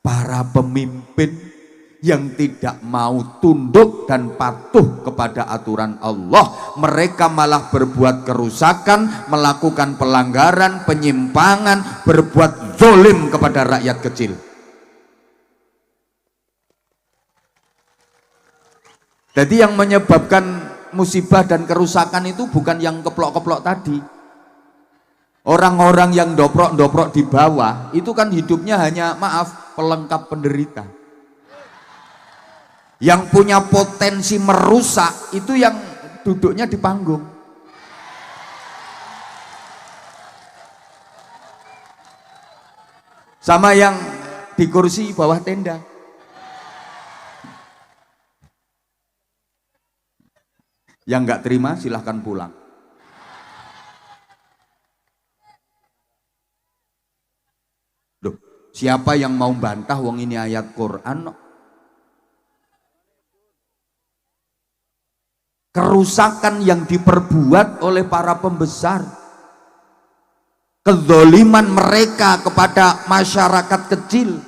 [SPEAKER 1] para pemimpin yang tidak mau tunduk dan patuh kepada aturan Allah. Mereka malah berbuat kerusakan, melakukan pelanggaran, penyimpangan, berbuat zalim kepada rakyat kecil. Jadi yang menyebabkan musibah dan kerusakan itu bukan yang keplok-keplok tadi. Orang-orang yang doprok-doprok di bawah itu kan hidupnya hanya, maaf, pelengkap penderita. Yang punya potensi merusak itu yang duduknya di panggung. Sama yang di kursi bawah tenda. Yang nggak terima silahkan pulang. Loh, siapa yang mau bantah wong ini ayat Quran? Kerusakan yang diperbuat oleh para pembesar, kezaliman mereka kepada masyarakat kecil,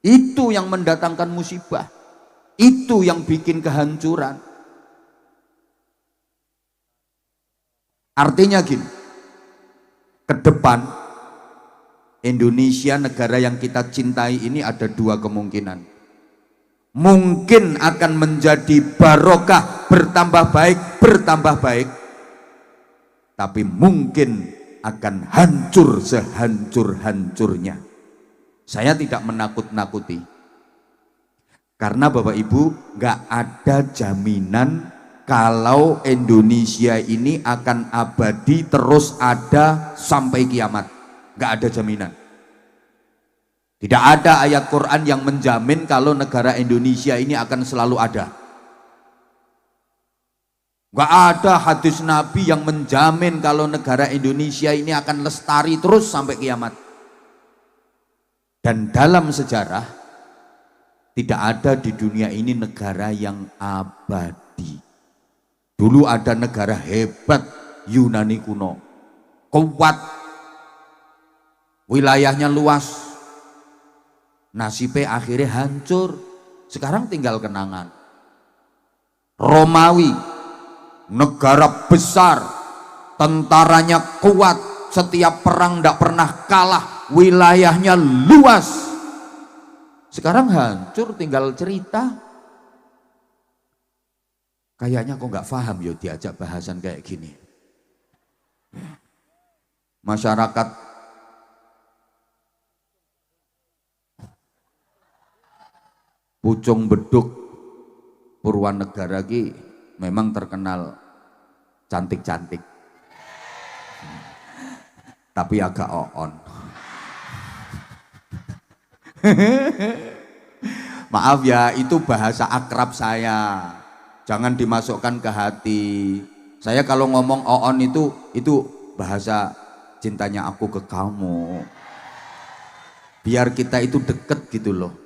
[SPEAKER 1] itu yang mendatangkan musibah, itu yang bikin kehancuran. Artinya gini, ke depan Indonesia, negara yang kita cintai ini, ada dua kemungkinan. Mungkin akan menjadi barokah, bertambah baik, tapi mungkin akan hancur sehancur-hancurnya. Saya tidak menakut-nakuti, karena Bapak Ibu, nggak ada jaminan kalau Indonesia ini akan abadi terus ada sampai kiamat. Nggak ada jaminan. Tidak ada ayat Quran yang menjamin kalau negara Indonesia ini akan selalu ada. Nggak ada hadis Nabi yang menjamin kalau negara Indonesia ini akan lestari terus sampai kiamat. Dan dalam sejarah tidak ada di dunia ini negara yang abadi. Dulu ada negara hebat, Yunani kuno, kuat, wilayahnya luas, nasibnya akhirnya hancur, sekarang tinggal kenangan. Romawi, negara besar, tentaranya kuat, setiap perang tidak pernah kalah, wilayahnya luas, sekarang hancur, tinggal cerita. Kayaknya kok nggak paham ya diajak bahasan kayak gini. Masyarakat Pucung Beduk Purwanegara ki memang terkenal cantik-cantik. Tapi agak on. Maaf ya, itu bahasa akrab saya. Jangan dimasukkan ke hati. Saya kalau ngomong on itu bahasa cintanya aku ke kamu. Biar kita itu deket gitu loh.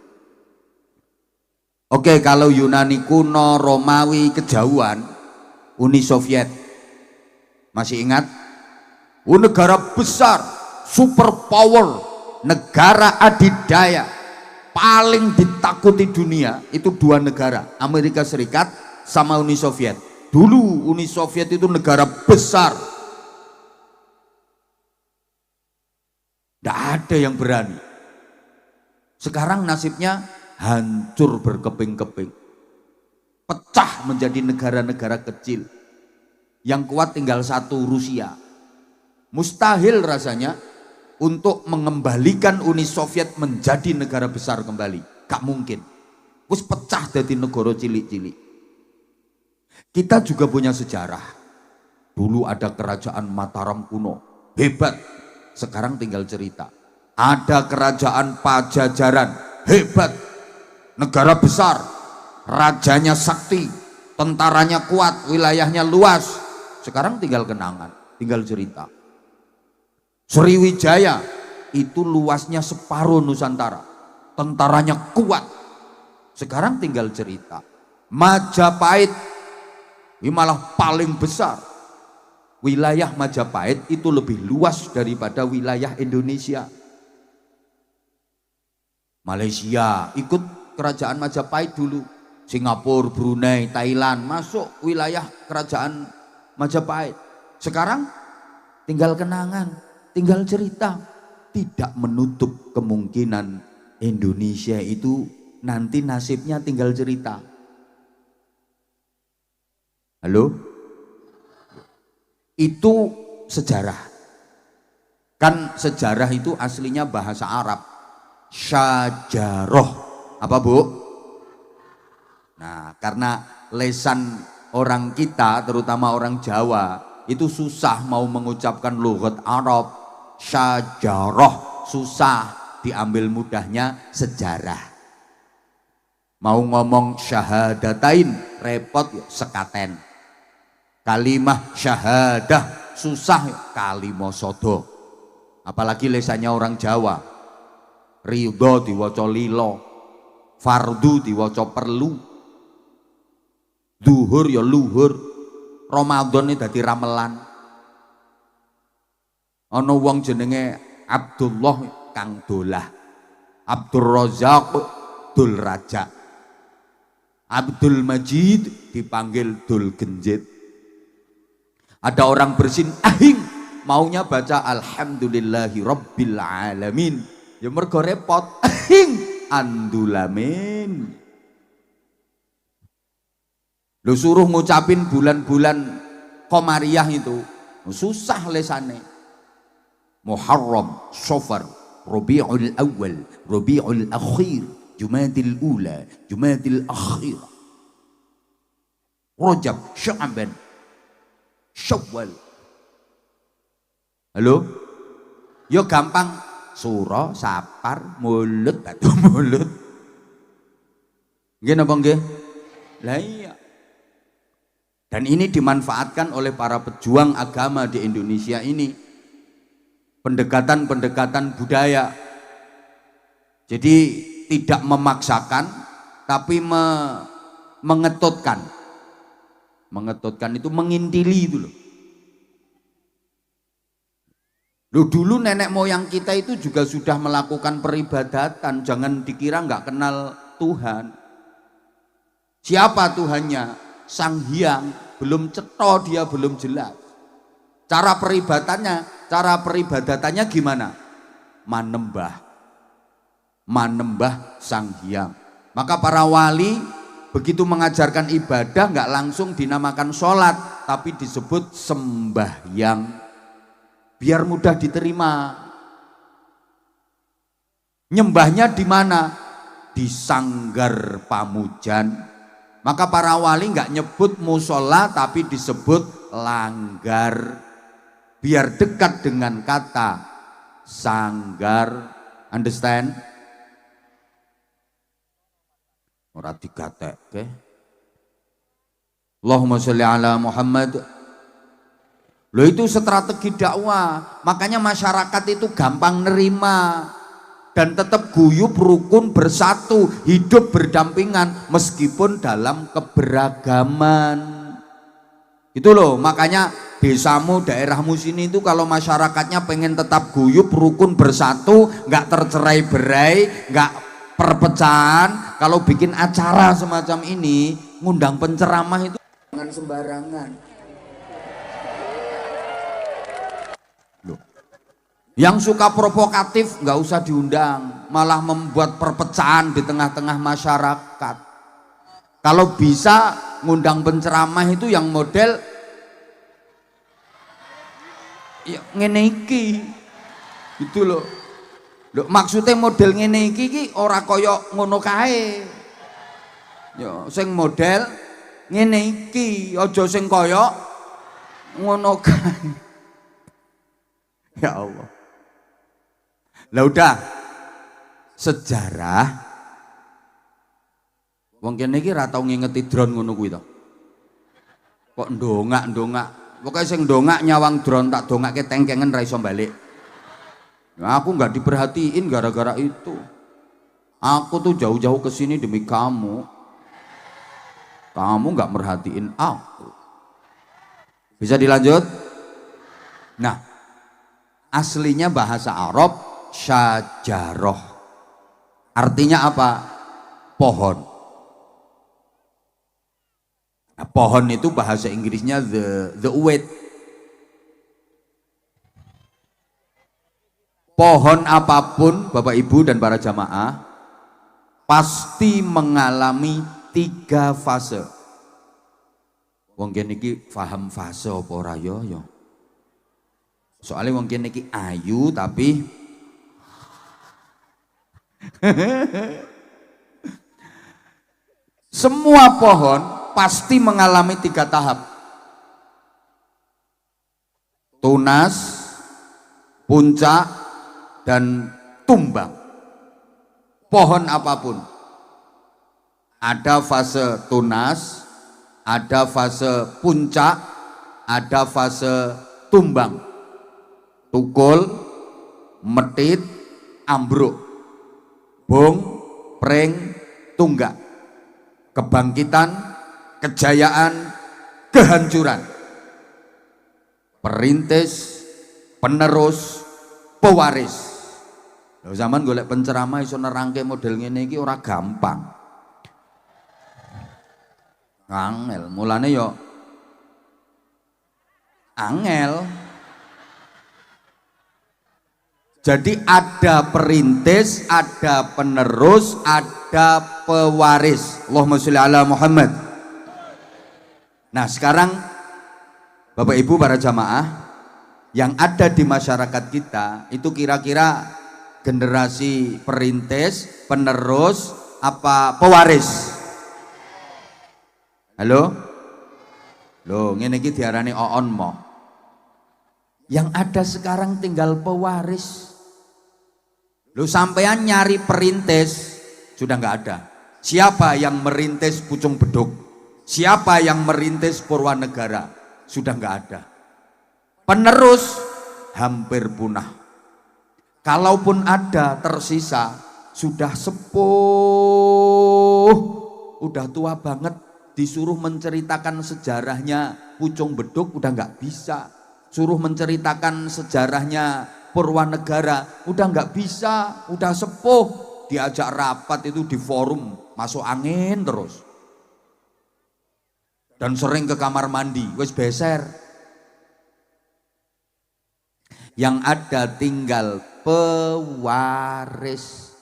[SPEAKER 1] Oke, kalau Yunani kuno, Romawi, kejauhan, Uni Soviet. Masih ingat? Negara besar, superpower, negara adidaya, paling ditakuti dunia, itu dua negara, Amerika Serikat sama Uni Soviet. Dulu Uni Soviet itu negara besar. Tidak ada yang berani. Sekarang nasibnya hancur berkeping-keping, pecah menjadi negara-negara kecil. Yang kuat tinggal satu, Rusia. Mustahil rasanya untuk mengembalikan Uni Soviet menjadi negara besar kembali. Gak mungkin. Wis pecah dari negara cilik-cilik. Kita juga punya sejarah. Dulu ada kerajaan Mataram kuno, hebat. Sekarang tinggal cerita. Ada kerajaan Pajajaran, hebat. Negara besar, rajanya sakti, tentaranya kuat, wilayahnya luas. Sekarang tinggal kenangan, tinggal cerita. Sriwijaya itu luasnya separuh Nusantara, tentaranya kuat. Sekarang tinggal cerita. Majapahit ini malah paling besar. Wilayah Majapahit itu lebih luas daripada wilayah Indonesia. Malaysia ikut kerajaan Majapahit dulu. Singapura, Brunei, Thailand masuk wilayah kerajaan Majapahit. Sekarang tinggal kenangan, tinggal cerita. Tidak menutup kemungkinan Indonesia itu nanti nasibnya tinggal cerita. Halo? Itu sejarah. Kan sejarah itu aslinya bahasa Arab. Syajaroh. Apa Bu? Nah, karena lesan orang kita, terutama orang Jawa, itu susah mau mengucapkan lughat Arab. Syajaroh, susah, diambil mudahnya sejarah. Mau ngomong syahadatain, repot sekaten. Kalimah syahadah, susah kalimosodo. Apalagi lesannya orang Jawa. Ridho diwaca lilo, fardu diwaca perlu, duhur ya luhur, Ramadan ini dadi ramelan. Ana wong jenenge Abdullah kang dolah, Abdul Razak dul raja, Abdul Majid dipanggil dul genjit. Ada orang bersin ahing maunya baca alhamdulillahi rabbil alamin. Ya mergo repot, ahing andulamin. Lu suruh ngucapin bulan-bulan Komariah itu susah lesane. Muharram, Safar, Rabiul Awal, Rabiul Akhir, Jumadil Ula, Jumadil Akhir, Rajab, Sya'ban, Syawal. Halo? Yo gampang. Suro, Sapar, Mulut, Batu Mulut. Nggih napa nggih? Lah iya. Dan ini dimanfaatkan oleh para pejuang agama di Indonesia ini. Pendekatan-pendekatan budaya. Jadi tidak memaksakan tapi mengetutkan. Mengetutkan itu mengintili itu loh. Loh, dulu nenek moyang kita itu juga sudah melakukan peribadatan. Jangan dikira nggak kenal Tuhan. Siapa Tuhannya? Sang Hyang. Belum cetha dia, belum jelas. Cara peribadatannya gimana? Manembah Sang Hyang. Maka para wali begitu mengajarkan ibadah nggak langsung dinamakan sholat, tapi disebut sembahyang, biar mudah diterima. Nyembahnya di mana? Di sanggar pamujan. Maka para wali nggak nyebut musola tapi disebut langgar, biar dekat dengan kata sanggar. Understand? Ora digatekke. Allahumma sholli ala Muhammad. Loh, itu strategi dakwah. Makanya masyarakat itu gampang nerima dan tetap guyup, rukun, bersatu, hidup berdampingan meskipun dalam keberagaman. Itu loh, makanya desamu, daerahmu sini itu kalau masyarakatnya pengen tetap guyup, rukun, bersatu, nggak tercerai-berai, nggak perpecahan, kalau bikin acara semacam ini, ngundang penceramah itu jangan sembarangan. Loh, yang suka provokatif nggak usah diundang, malah membuat perpecahan di tengah-tengah masyarakat. Kalau bisa ngundang penceramah itu yang model ya ngene iki. Gitu loh. Loh, maksudnya model ngene iki ora kaya ngono kae. Ya sing model ngene iki, aja sing kaya ngono kae. Ya Allah. Lah udah, sejarah wong kene iki ra tau ngingeti drone ngono kuwi to. Kok ndongak-ndongak. Pokoke sing ndongak nyawang drone tak dongake tengkengen ra iso balik. Nah, aku nggak diperhatiin gara-gara itu. Aku tuh jauh-jauh ke sini demi kamu. Kamu nggak merhatiin aku. Bisa dilanjut? Nah, aslinya bahasa Arab syajaroh. Artinya apa? Pohon. Nah, pohon itu bahasa Inggrisnya the weed. Pohon apapun, Bapak Ibu dan para jamaah, pasti mengalami 3 fase. Wong kene iki paham fase apa ora ya? Soalnya wong kene iki ayu tapi semua pohon pasti mengalami 3 tahap. Tunas, puncak, dan tumbang. Pohon apapun ada fase tunas, ada fase puncak, ada fase tumbang. Tukul, metit, ambruk, bung, pring, tunggak. Kebangkitan, kejayaan, kehancuran. Perintis, penerus, pewaris. Lho, zaman golek penceramah iso nerangke model ngene iki ora gampang. Angel, mulane yo angel. Jadi ada perintis, ada penerus, ada pewaris. Allahumma sholli ala Muhammad. Nah, sekarang Bapak Ibu para jamaah yang ada di masyarakat kita itu kira-kira generasi perintis, penerus, apa pewaris? Halo? Loh, ngene iki diarani oon mo. Yang ada sekarang tinggal pewaris. Loh, sampean nyari perintis sudah nggak ada. Siapa yang merintis Pucung Beduk? Siapa yang merintis Purwanegara? Sudah nggak ada. Penerus hampir punah. Kalaupun ada tersisa sudah sepuh, udah tua banget, disuruh menceritakan sejarahnya Pucung Beduk udah nggak bisa, suruh menceritakan sejarahnya Purwanegara udah nggak bisa, udah sepuh, diajak rapat itu di forum masuk angin terus, dan sering ke kamar mandi, wes beser. Yang ada tinggal pewaris.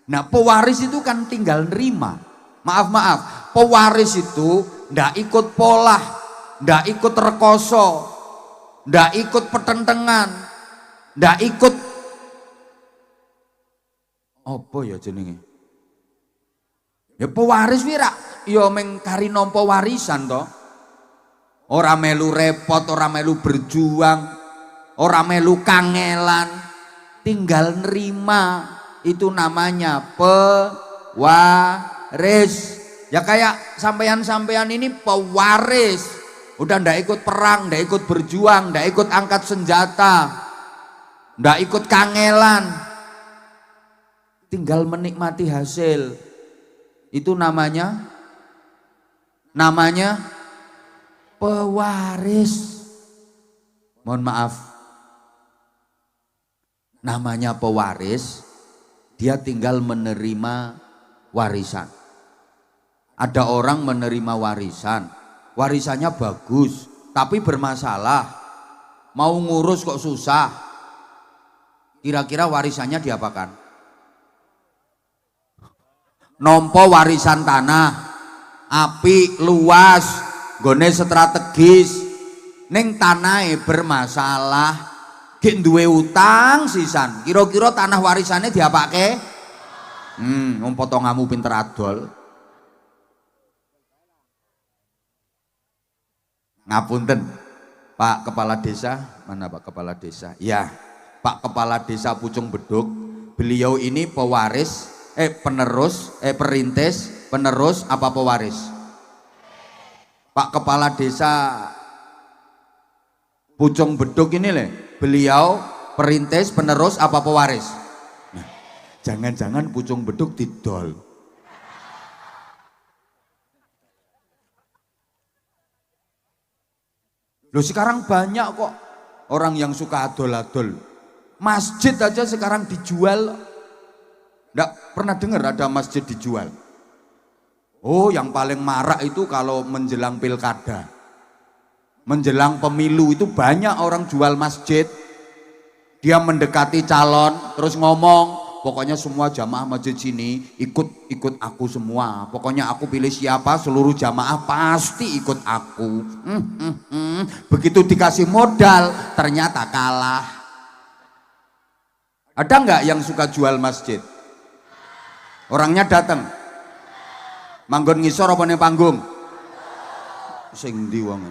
[SPEAKER 1] Nah, pewaris itu kan tinggal nerima. Maaf, Pewaris itu ndak ikut pola, ndak ikut rekoso, ndak ikut pertentangan, ndak ikut apa ya jenenge? Ya pewaris wira, ya mengkari nampa warisan toh. Ora melu repot, ora melu berjuang, ora melu kangelan, tinggal nerima. Itu namanya pewaris. Ya kayak sampean-sampean ini pewaris. Udah ndak ikut perang, ndak ikut berjuang, ndak ikut angkat senjata, ndak ikut kangelan. Tinggal menikmati hasil. Itu namanya pewaris. Mohon maaf. Namanya pewaris, dia tinggal menerima warisan. Ada orang menerima warisan, warisannya bagus, tapi bermasalah. Mau ngurus kok susah. Kira-kira warisannya diapakan? Nompo warisan tanah, api luas, gone strategis, ning tanahe bermasalah, gek duwe utang sisan. Kira-kira tanah warisannya diapake? Potonganmu pinter adol. Ngapunten, Pak Kepala Desa, mana Pak Kepala Desa? Ya, Pak Kepala Desa Pucung Beduk. Beliau ini perintis, penerus apa pewaris? Pak Kepala Desa Pucung Beduk ini beliau perintis, penerus apa pewaris? Nah, jangan-jangan Pucung Beduk didol. Loh sekarang banyak kok orang yang suka adol-adol. Masjid aja sekarang dijual. Nggak pernah dengar ada masjid dijual. Oh yang paling marak itu kalau menjelang pilkada. Menjelang pemilu itu banyak orang jual masjid. Dia mendekati calon terus ngomong, pokoknya semua jamaah masjid sini ikut aku semua. Pokoknya aku pilih siapa, seluruh jamaah pasti ikut aku. Begitu dikasih modal ternyata kalah. Ada nggak yang suka jual masjid? Orangnya datang, manggon ngisor apa ning panggung? Sing ndi wong?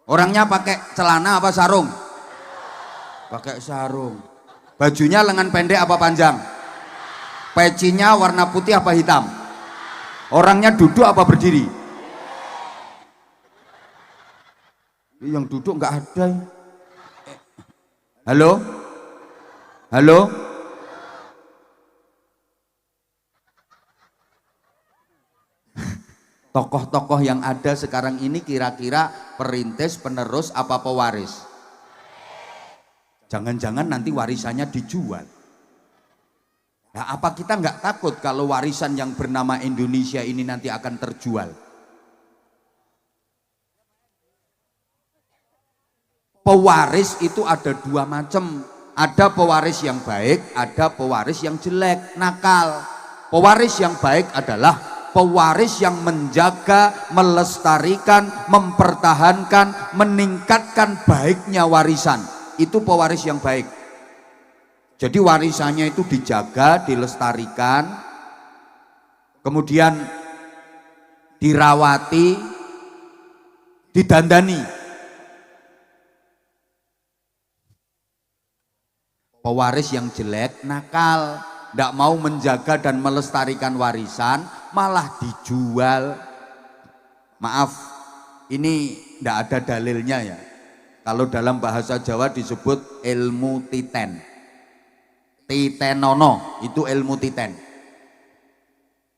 [SPEAKER 1] Orangnya pakai celana apa sarung? Pakai sarung. Bajunya lengan pendek apa panjang? Pecinya warna putih apa hitam? Orangnya duduk apa berdiri? Yang duduk nggak ada. Halo? Halo? Tokoh-tokoh yang ada sekarang ini kira-kira perintis, penerus apa pewaris? Jangan-jangan nanti warisannya dijual. Nah, apa kita nggak takut kalau warisan yang bernama Indonesia ini nanti akan terjual? Pewaris itu ada dua macam. Ada pewaris yang baik, ada pewaris yang jelek, nakal. Pewaris yang baik adalah pewaris yang menjaga, melestarikan, mempertahankan, meningkatkan baiknya warisan. Itu pewaris yang baik. Jadi warisannya itu dijaga, dilestarikan, kemudian dirawati, didandani. Pewaris yang jelek, nakal, tidak mau menjaga dan melestarikan warisan, malah dijual. Maaf, ini tidak ada dalilnya ya. Kalau dalam bahasa Jawa disebut ilmu titen. Titenono itu ilmu titen.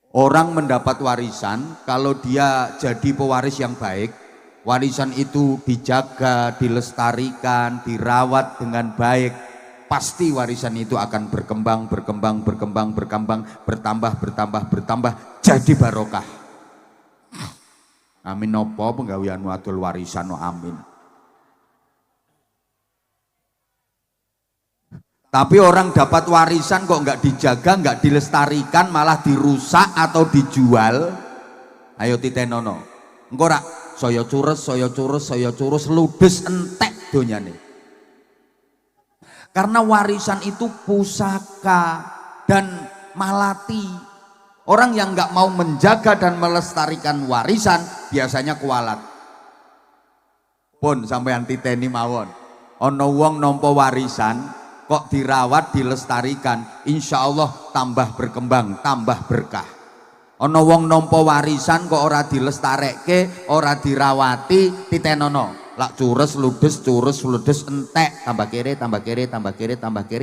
[SPEAKER 1] Orang mendapat warisan kalau dia jadi pewaris yang baik, warisan itu dijaga, dilestarikan, dirawat dengan baik, pasti warisan itu akan berkembang, bertambah, jadi barokah. Amin. Nopo penggaweanmu adol warisan, no amin. Tapi orang dapat warisan kok nggak dijaga, nggak dilestarikan, malah dirusak atau dijual. Ayo titenono. Engko rak saya curus ludes entek donyane. Karena warisan itu pusaka dan malati. Orang yang nggak mau menjaga dan melestarikan warisan biasanya kualat. Pun sampai titeni mawon. Ono wong nampa warisan kok dirawat, dilestarikan, insya Allah tambah berkembang, tambah berkah. Ono wong nampa warisan kok ora dilestarekke, ora dirawati, titenono. Lak curus ludes entek, tambah kere,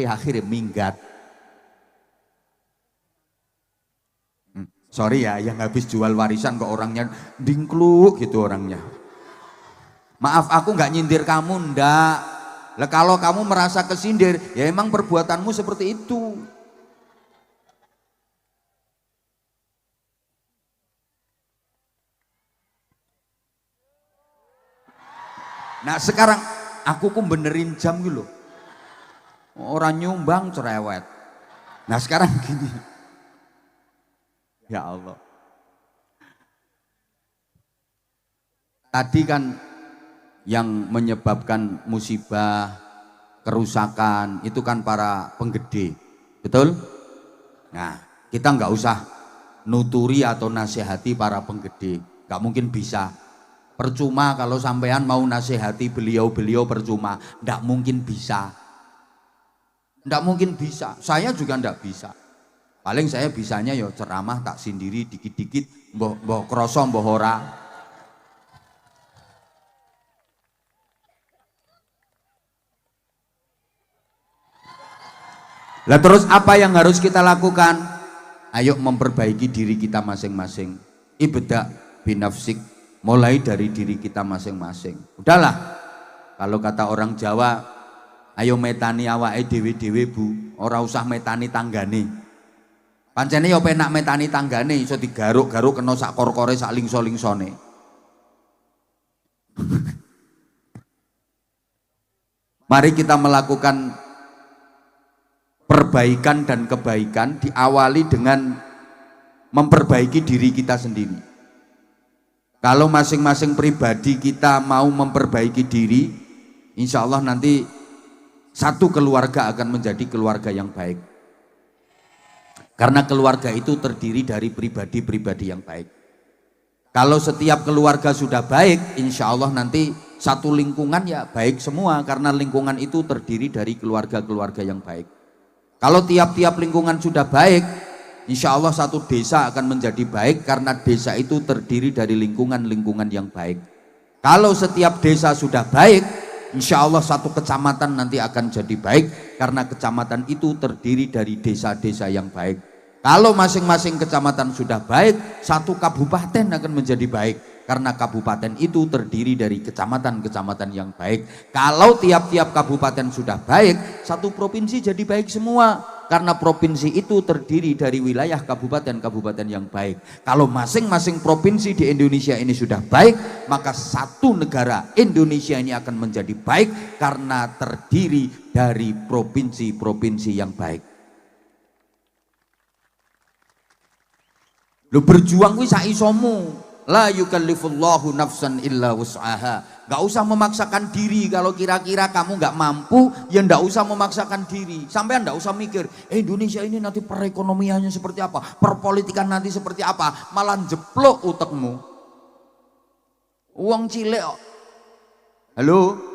[SPEAKER 1] akhirnya minggat. Sorry ya, yang habis jual warisan kok orangnya dingkluk gitu orangnya. Maaf, aku nggak nyindir kamu, ndak. Lah kalau kamu merasa kesindir, ya emang perbuatanmu seperti itu. Nah sekarang aku benerin jam gitu loh. Orang nyumbang cerewet. Nah sekarang gini. Ya Allah. Tadi kan yang menyebabkan musibah, kerusakan itu kan para penggede, betul? Nah kita nggak usah nuturi atau nasihati para penggede, nggak mungkin bisa. Percuma kalau sampean mau nasihati beliau-beliau, percuma, nggak mungkin bisa. Nggak mungkin bisa, saya juga nggak bisa. Paling saya bisanya ya ceramah tak sendiri dikit-dikit, mbah kroso mbah ora. Lah terus apa yang harus kita lakukan? Ayo memperbaiki diri kita masing-masing. Ibda binafsik, mulai dari diri kita masing-masing. Udahlah, kalau kata orang Jawa, ayo metani awake dhewe-dhewe Bu, ora usah metani tanggane. Pancene yo penak metani tanggane iso digaruk-garuk kena sak kor-kore sak lingso-lingsone. Mari kita melakukan perbaikan dan kebaikan, diawali dengan memperbaiki diri kita sendiri. Kalau masing-masing pribadi kita mau memperbaiki diri, insya Allah nanti satu keluarga akan menjadi keluarga yang baik. Karena keluarga itu terdiri dari pribadi-pribadi yang baik. Kalau setiap keluarga sudah baik, insya Allah nanti satu lingkungan ya baik semua, karena lingkungan itu terdiri dari keluarga-keluarga yang baik. Kalau tiap-tiap lingkungan sudah baik, insya Allah satu desa akan menjadi baik, karena desa itu terdiri dari lingkungan-lingkungan yang baik. Kalau setiap desa sudah baik, insya Allah satu kecamatan nanti akan jadi baik, karena kecamatan itu terdiri dari desa-desa yang baik. Kalau masing-masing kecamatan sudah baik, satu kabupaten akan menjadi baik, karena kabupaten itu terdiri dari kecamatan-kecamatan yang baik. Kalau tiap-tiap kabupaten sudah baik, satu provinsi jadi baik semua, karena provinsi itu terdiri dari wilayah kabupaten-kabupaten yang baik. Kalau masing-masing provinsi di Indonesia ini sudah baik, maka satu negara Indonesia ini akan menjadi baik, karena terdiri dari provinsi-provinsi yang baik. Lu berjuang kuwi sak isomu. La yukallifullahu nafsan illa wus'aha. Gak usah memaksakan diri. Kalau kira-kira kamu gak mampu, ya gak usah memaksakan diri. Sampai gak usah mikir, Indonesia ini nanti perekonomiannya seperti apa, perpolitikan nanti seperti apa. Malah jeplok utekmu. Uang cilik. Halo?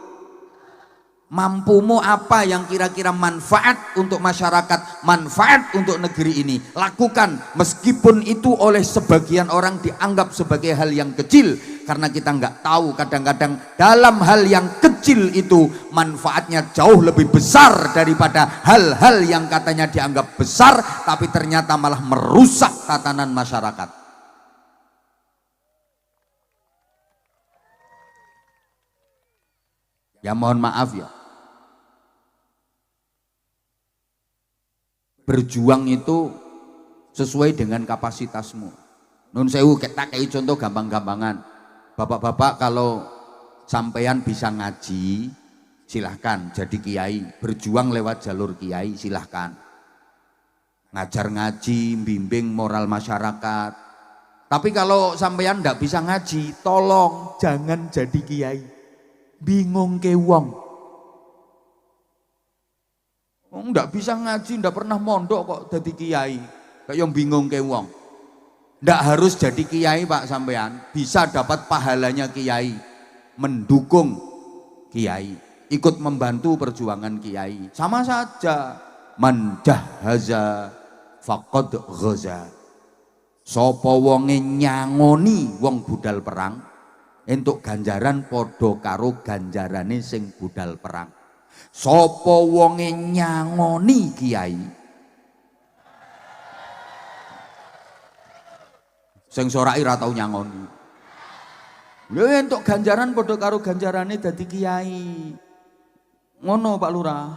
[SPEAKER 1] Mampumu apa yang kira-kira manfaat untuk masyarakat, manfaat untuk negeri ini, lakukan, meskipun itu oleh sebagian orang dianggap sebagai hal yang kecil, karena kita nggak tahu kadang-kadang dalam hal yang kecil itu manfaatnya jauh lebih besar daripada hal-hal yang katanya dianggap besar tapi ternyata malah merusak tatanan masyarakat. Ya mohon maaf ya, berjuang itu sesuai dengan kapasitasmu. Nun sewu tak kayak contoh gampang-gampangan. Bapak-bapak kalau sampean bisa ngaji, silahkan jadi kiai, berjuang lewat jalur kiai, silahkan. Ngajar ngaji, bimbing moral masyarakat. Tapi kalau sampean ndak bisa ngaji, tolong jangan jadi kiai. Bingung ke wong. Ndak bisa ngaji, ndak pernah mondok kok jadi kiai. Kayak yang bingung ke wong. Ndak harus jadi kiai Pak sampean, bisa dapat pahalanya kiai, mendukung kiai, ikut membantu perjuangan kiai. Sama saja, man jahaza faqad ghaza. Sapa wonge nyangoni wong budal perang, entuk ganjaran padha karo ganjarane sing budal perang. Sapa wonge nyangoni kiai, sing sorai ra tau nyangoni, lho entuk ganjaran padha karo ganjarane dadi kiai. Ngono Pak Lurah.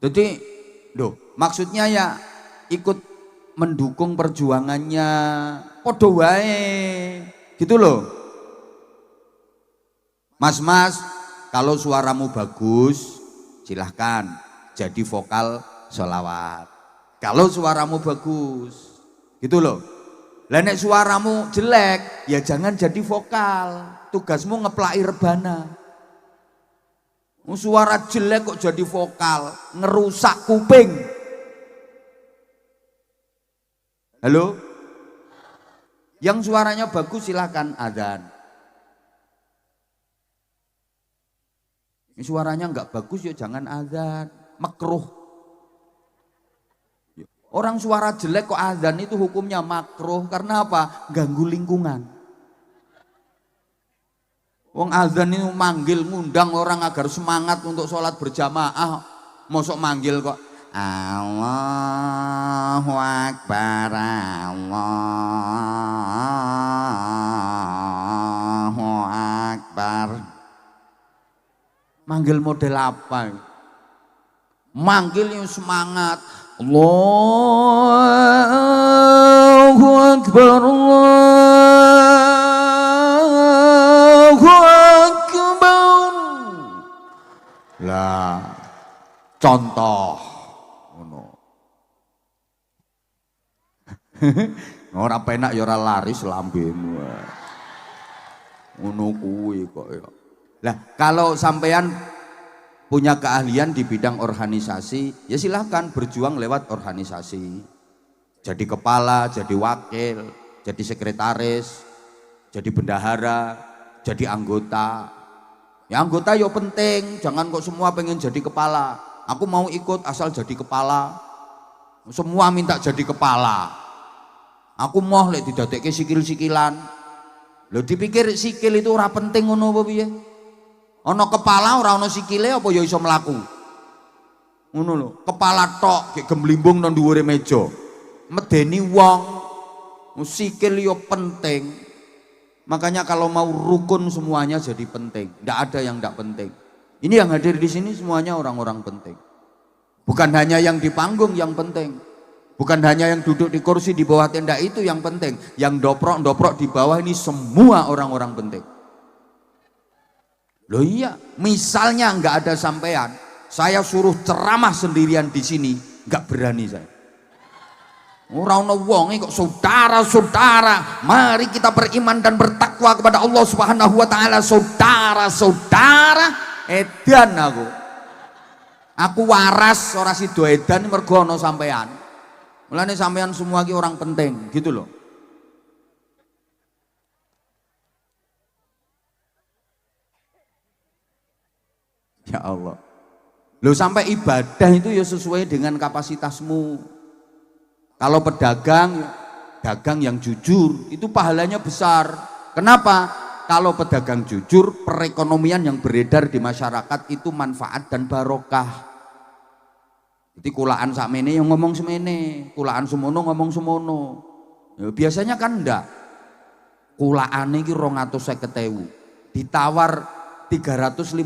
[SPEAKER 1] Jadi, lho, maksudnya ya ikut mendukung perjuangannya, padha wae. Gitu loh. Mas-mas, kalau suaramu bagus, silahkan jadi vokal sholawat. Kalau suaramu bagus, gitu loh. Lah nek suaramu jelek, ya jangan jadi vokal. Tugasmu ngeplaki rebana. Suara jelek kok jadi vokal, ngerusak kuping. Halo? Yang suaranya bagus silahkan adzan. Suaranya enggak bagus ya jangan adzan, makruh. Orang suara jelek kok adzan itu hukumnya makruh, karena apa? Ganggu lingkungan. Wong adzan itu manggil, ngundang orang agar semangat untuk sholat berjamaah, mosok manggil kok Allahu Akbar, Allahu Akbar. Manggil model apa? Manggil yang semangat. Allahu Akbar, Allahu Akbar. Lah, contoh. Ora penak ya ora laris lambemu. Ngono kuwi kok ya. Lah kalau sampean punya keahlian di bidang organisasi, ya silahkan berjuang lewat organisasi. Jadi kepala, jadi wakil, jadi sekretaris, jadi bendahara, jadi anggota. Ya anggota ya penting, jangan kok semua pengen jadi kepala. Aku mau ikut asal jadi kepala. Semua minta jadi kepala. Aku mau lek didadekke sikil-sikilan. Lho dipikir sikil itu ora penting ngono apa piye? Ana kepala ora ana sikile apa ya iso mlaku? Ngono lho, kepala tok gek gemblimbung nang dhuwure meja. Medeni wong. Sikil yo penting. Makanya kalau mau rukun semuanya jadi penting. Ndak ada yang ndak penting. Ini yang hadir di sini semuanya orang-orang penting. Bukan hanya yang di panggung yang penting. Bukan hanya yang duduk di kursi di bawah tenda itu yang penting. Yang doprok-doprok di bawah ini semua orang-orang penting. Loh iya, misalnya nggak ada sampean, saya suruh ceramah sendirian di sini, nggak berani saya. Orang wong kok saudara-saudara, mari kita beriman dan bertakwa kepada Allah Subhanahu wa taala. Saudara-saudara, edan aku. Aku waras ora sido edan mergo ana sampean. Mulane sampean semua ki orang penting, gitu loh. Ya Allah. Loh sampai ibadah itu ya sesuai dengan kapasitasmu. Kalau pedagang, dagang yang jujur, itu pahalanya besar. Kenapa? Kalau pedagang jujur, perekonomian yang beredar di masyarakat itu manfaat dan barokah. Jadi kulaan sakmene yang ngomong semene, kulaan semono ngomong semono. Ya, biasanya kan enggak. Kulaane iki 250.000. Ditawar 350.000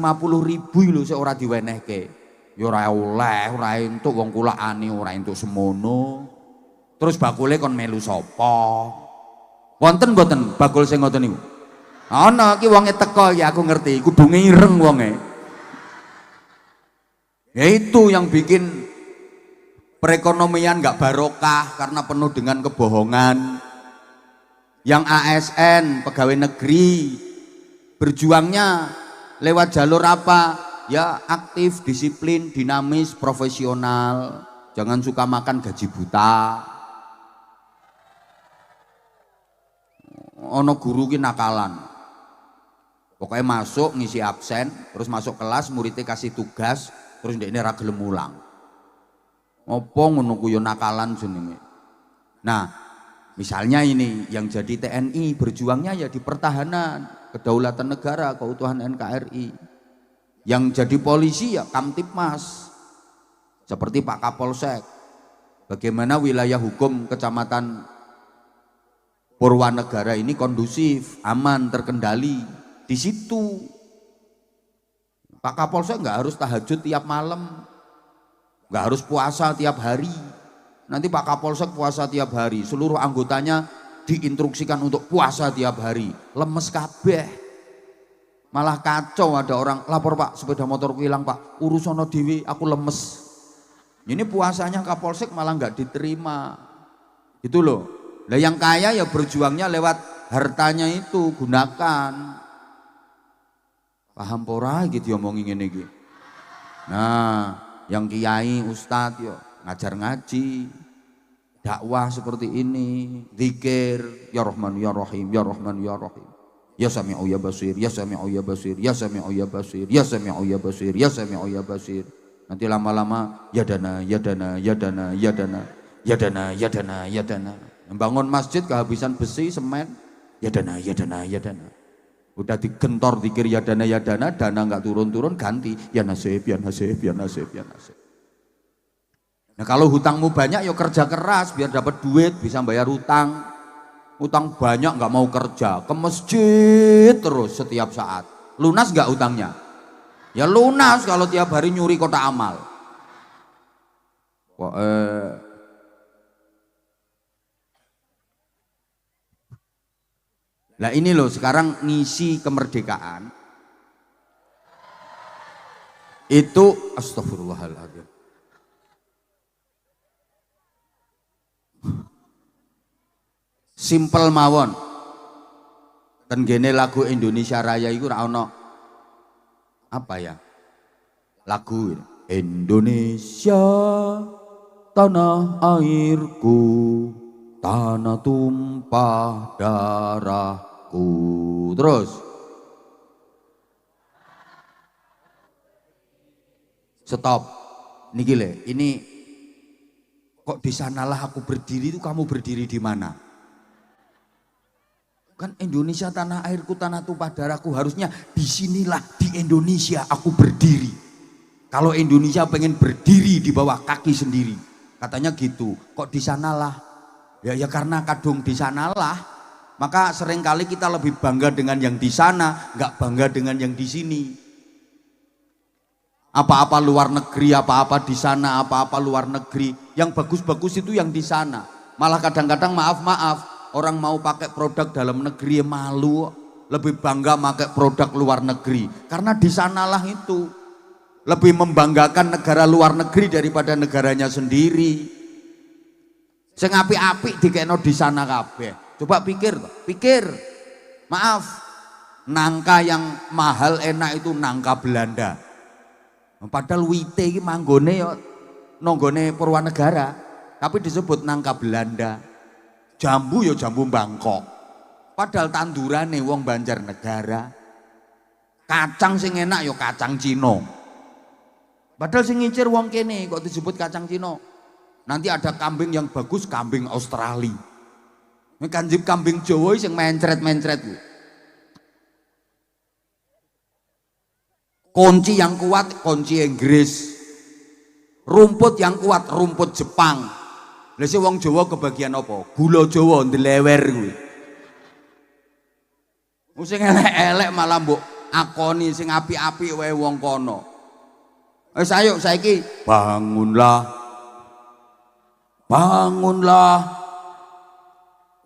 [SPEAKER 1] lho sik ora diwenehke. Ya ora oleh, ora entuk wong kulaane ora entuk semono. Terus bakule kon melu sapa? Wonten mboten bakul sing ngoten niku? Ana iki wonge teko ya aku ngerti, kudu ngireng wonge. Ya itu yang bikin perekonomian nggak barokah karena penuh dengan kebohongan. Yang ASN, pegawai negeri, berjuangnya lewat jalur apa? Ya aktif, disiplin, dinamis, profesional. Jangan suka makan gaji buta. Ono guru ki nakalan. Pokoknya masuk ngisi absen, terus masuk kelas, muridnya kasih tugas, terus ndekne ra gelem mulang. Apa ngono ku yo nakalan jenenge. Nah, misalnya ini yang jadi TNI berjuangnya ya di pertahanan, kedaulatan negara, keutuhan NKRI. Yang jadi polisi ya Kamtipmas. Seperti Pak Kapolsek. Bagaimana wilayah hukum Kecamatan Purwanegara ini kondusif, aman, terkendali. Di situ Pak Kapolsek nggak harus tahajud tiap malam, nggak harus puasa tiap hari. Nanti Pak Kapolsek puasa tiap hari, seluruh anggotanya diinstruksikan untuk puasa tiap hari. Lemes kabeh, malah kacau. Ada orang lapor, Pak sepeda motorku hilang Pak, urusono dewi aku lemes. Ini puasanya Kapolsek malah nggak diterima, gitu loh. Lah yang kaya ya berjuangnya lewat hartanya itu, gunakan. Paham pora gitu omongin ngene iki. Nah, yang kiai ustadz yo ngajar ngaji, dakwah seperti ini, zikir, ya Rahman ya Rahim, ya Rahman ya Rahim. Ya Sami'u ya Basir, ya Sami'u ya Basir, ya Sami'u ya Basir, ya Sami'u ya Basir, ya Sami'u ya Basir. Nanti lama-lama ya dana, ya dana, ya dana, ya dana, ya dana, ya dana, ya dana. Membangun masjid kehabisan besi, semen, ya dana, ya dana, ya dana. Udah digentor dikir ya dana dana nggak turun-turun, ganti ya nasib, ya nasib, ya nasib, ya nasib. Nah kalau hutangmu banyak ya kerja keras biar dapat duit, bisa bayar hutang. Hutang banyak nggak mau kerja, ke masjid terus setiap saat. Lunas nggak hutangnya? Ya lunas kalau tiap hari nyuri kotak amal. Wah, Nah ini loh sekarang ngisi kemerdekaan itu astagfirullahaladzim. Simpel mawon. Dan gene lagu Indonesia Raya itu ora ono apa ya? Lagu Indonesia tanah airku, tanah tumpah darahku. Terus stop. Niki le, ini kok di sanalah aku berdiri, itu kamu berdiri di mana? Kan Indonesia tanah airku, tanah tumpah darahku, harusnya disinilah di Indonesia aku berdiri. Kalau Indonesia pengen berdiri di bawah kaki sendiri, katanya gitu. Kok di sanalah? Ya karena kadung di sanalah. Maka seringkali kita lebih bangga dengan yang di sana, nggak bangga dengan yang di sini. Apa-apa luar negeri, apa-apa di sana, apa-apa luar negeri. Yang bagus-bagus itu yang di sana. Malah kadang-kadang maaf, orang mau pakai produk dalam negeri malu. Lebih bangga pakai produk luar negeri. Karena di sanalah itu. Lebih membanggakan negara luar negeri daripada negaranya sendiri. Sing apik-apik dikekno di sana kabeh. Coba pikir. Maaf, nangka yang mahal enak itu nangka Belanda. Padahal wite iki manggone ya nanggone Purwanegara, tapi disebut nangka Belanda. Jambu ya jambu Bangkok. Padahal tandurane wong Banjarnegara. Kacang sing enak ya kacang Cina. Padahal sing ngincir wong kene kok disebut kacang Cina. Nanti ada kambing yang bagus, kambing Australia. Kanjip kambing Jawa sing mencret-mencret. Kunci yang kuat, kunci Inggris. Rumput yang kuat, rumput Jepang. Lah sing wong Jawa kebagian apa? Gula Jawa ndelewer kuwi. Sing elek-elek malah mbok akoni sing apik-apik wae wong kono. Wis ayo saiki bangunlah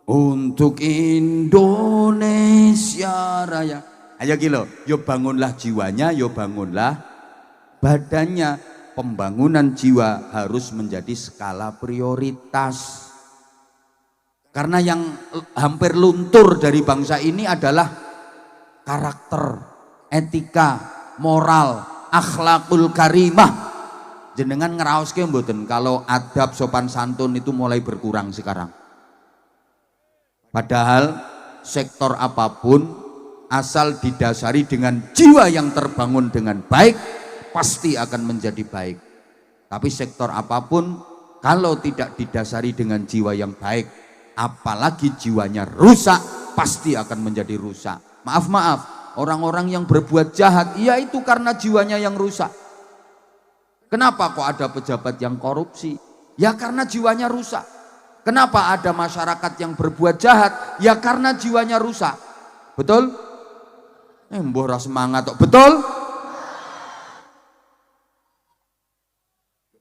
[SPEAKER 1] untuk Indonesia Raya. Ayo kilo, yo bangunlah jiwanya, yo bangunlah badannya. pembangunan jiwa harus menjadi skala prioritas. Karena yang hampir luntur dari bangsa ini adalah karakter, etika, moral, akhlakul karimah. Jenengan ngeraoske mboten kalau adab sopan santun itu mulai berkurang sekarang. Padahal sektor apapun asal didasari dengan jiwa yang terbangun dengan baik pasti akan menjadi baik. Tapi sektor apapun kalau tidak didasari dengan jiwa yang baik, apalagi jiwanya rusak, pasti akan menjadi rusak. Maaf, orang-orang yang berbuat jahat, ya itu karena jiwanya yang rusak. Kenapa kok ada pejabat yang korupsi? Ya karena jiwanya rusak. Kenapa ada masyarakat yang berbuat jahat? Ya karena jiwanya rusak. Betul? Mbah ra semangat kok. Betul?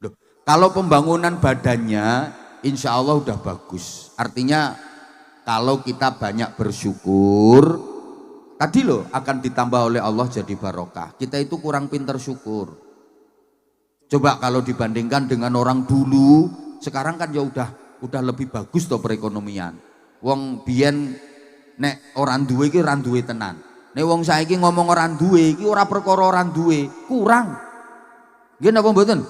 [SPEAKER 1] Loh, kalau pembangunan badannya insya Allah udah bagus. Artinya kalau kita banyak bersyukur, tadi loh akan ditambah oleh Allah jadi barokah. Kita itu kurang pinter syukur. Coba kalau dibandingkan dengan orang dulu, sekarang kan ya udah lebih bagus toh perekonomian. Wong biyen nek orang duwe iki ora duwe tenan. Nek wong saiki ngomong orang duwe iki ora perkara orang duwe, kurang. Nggih napa mboten?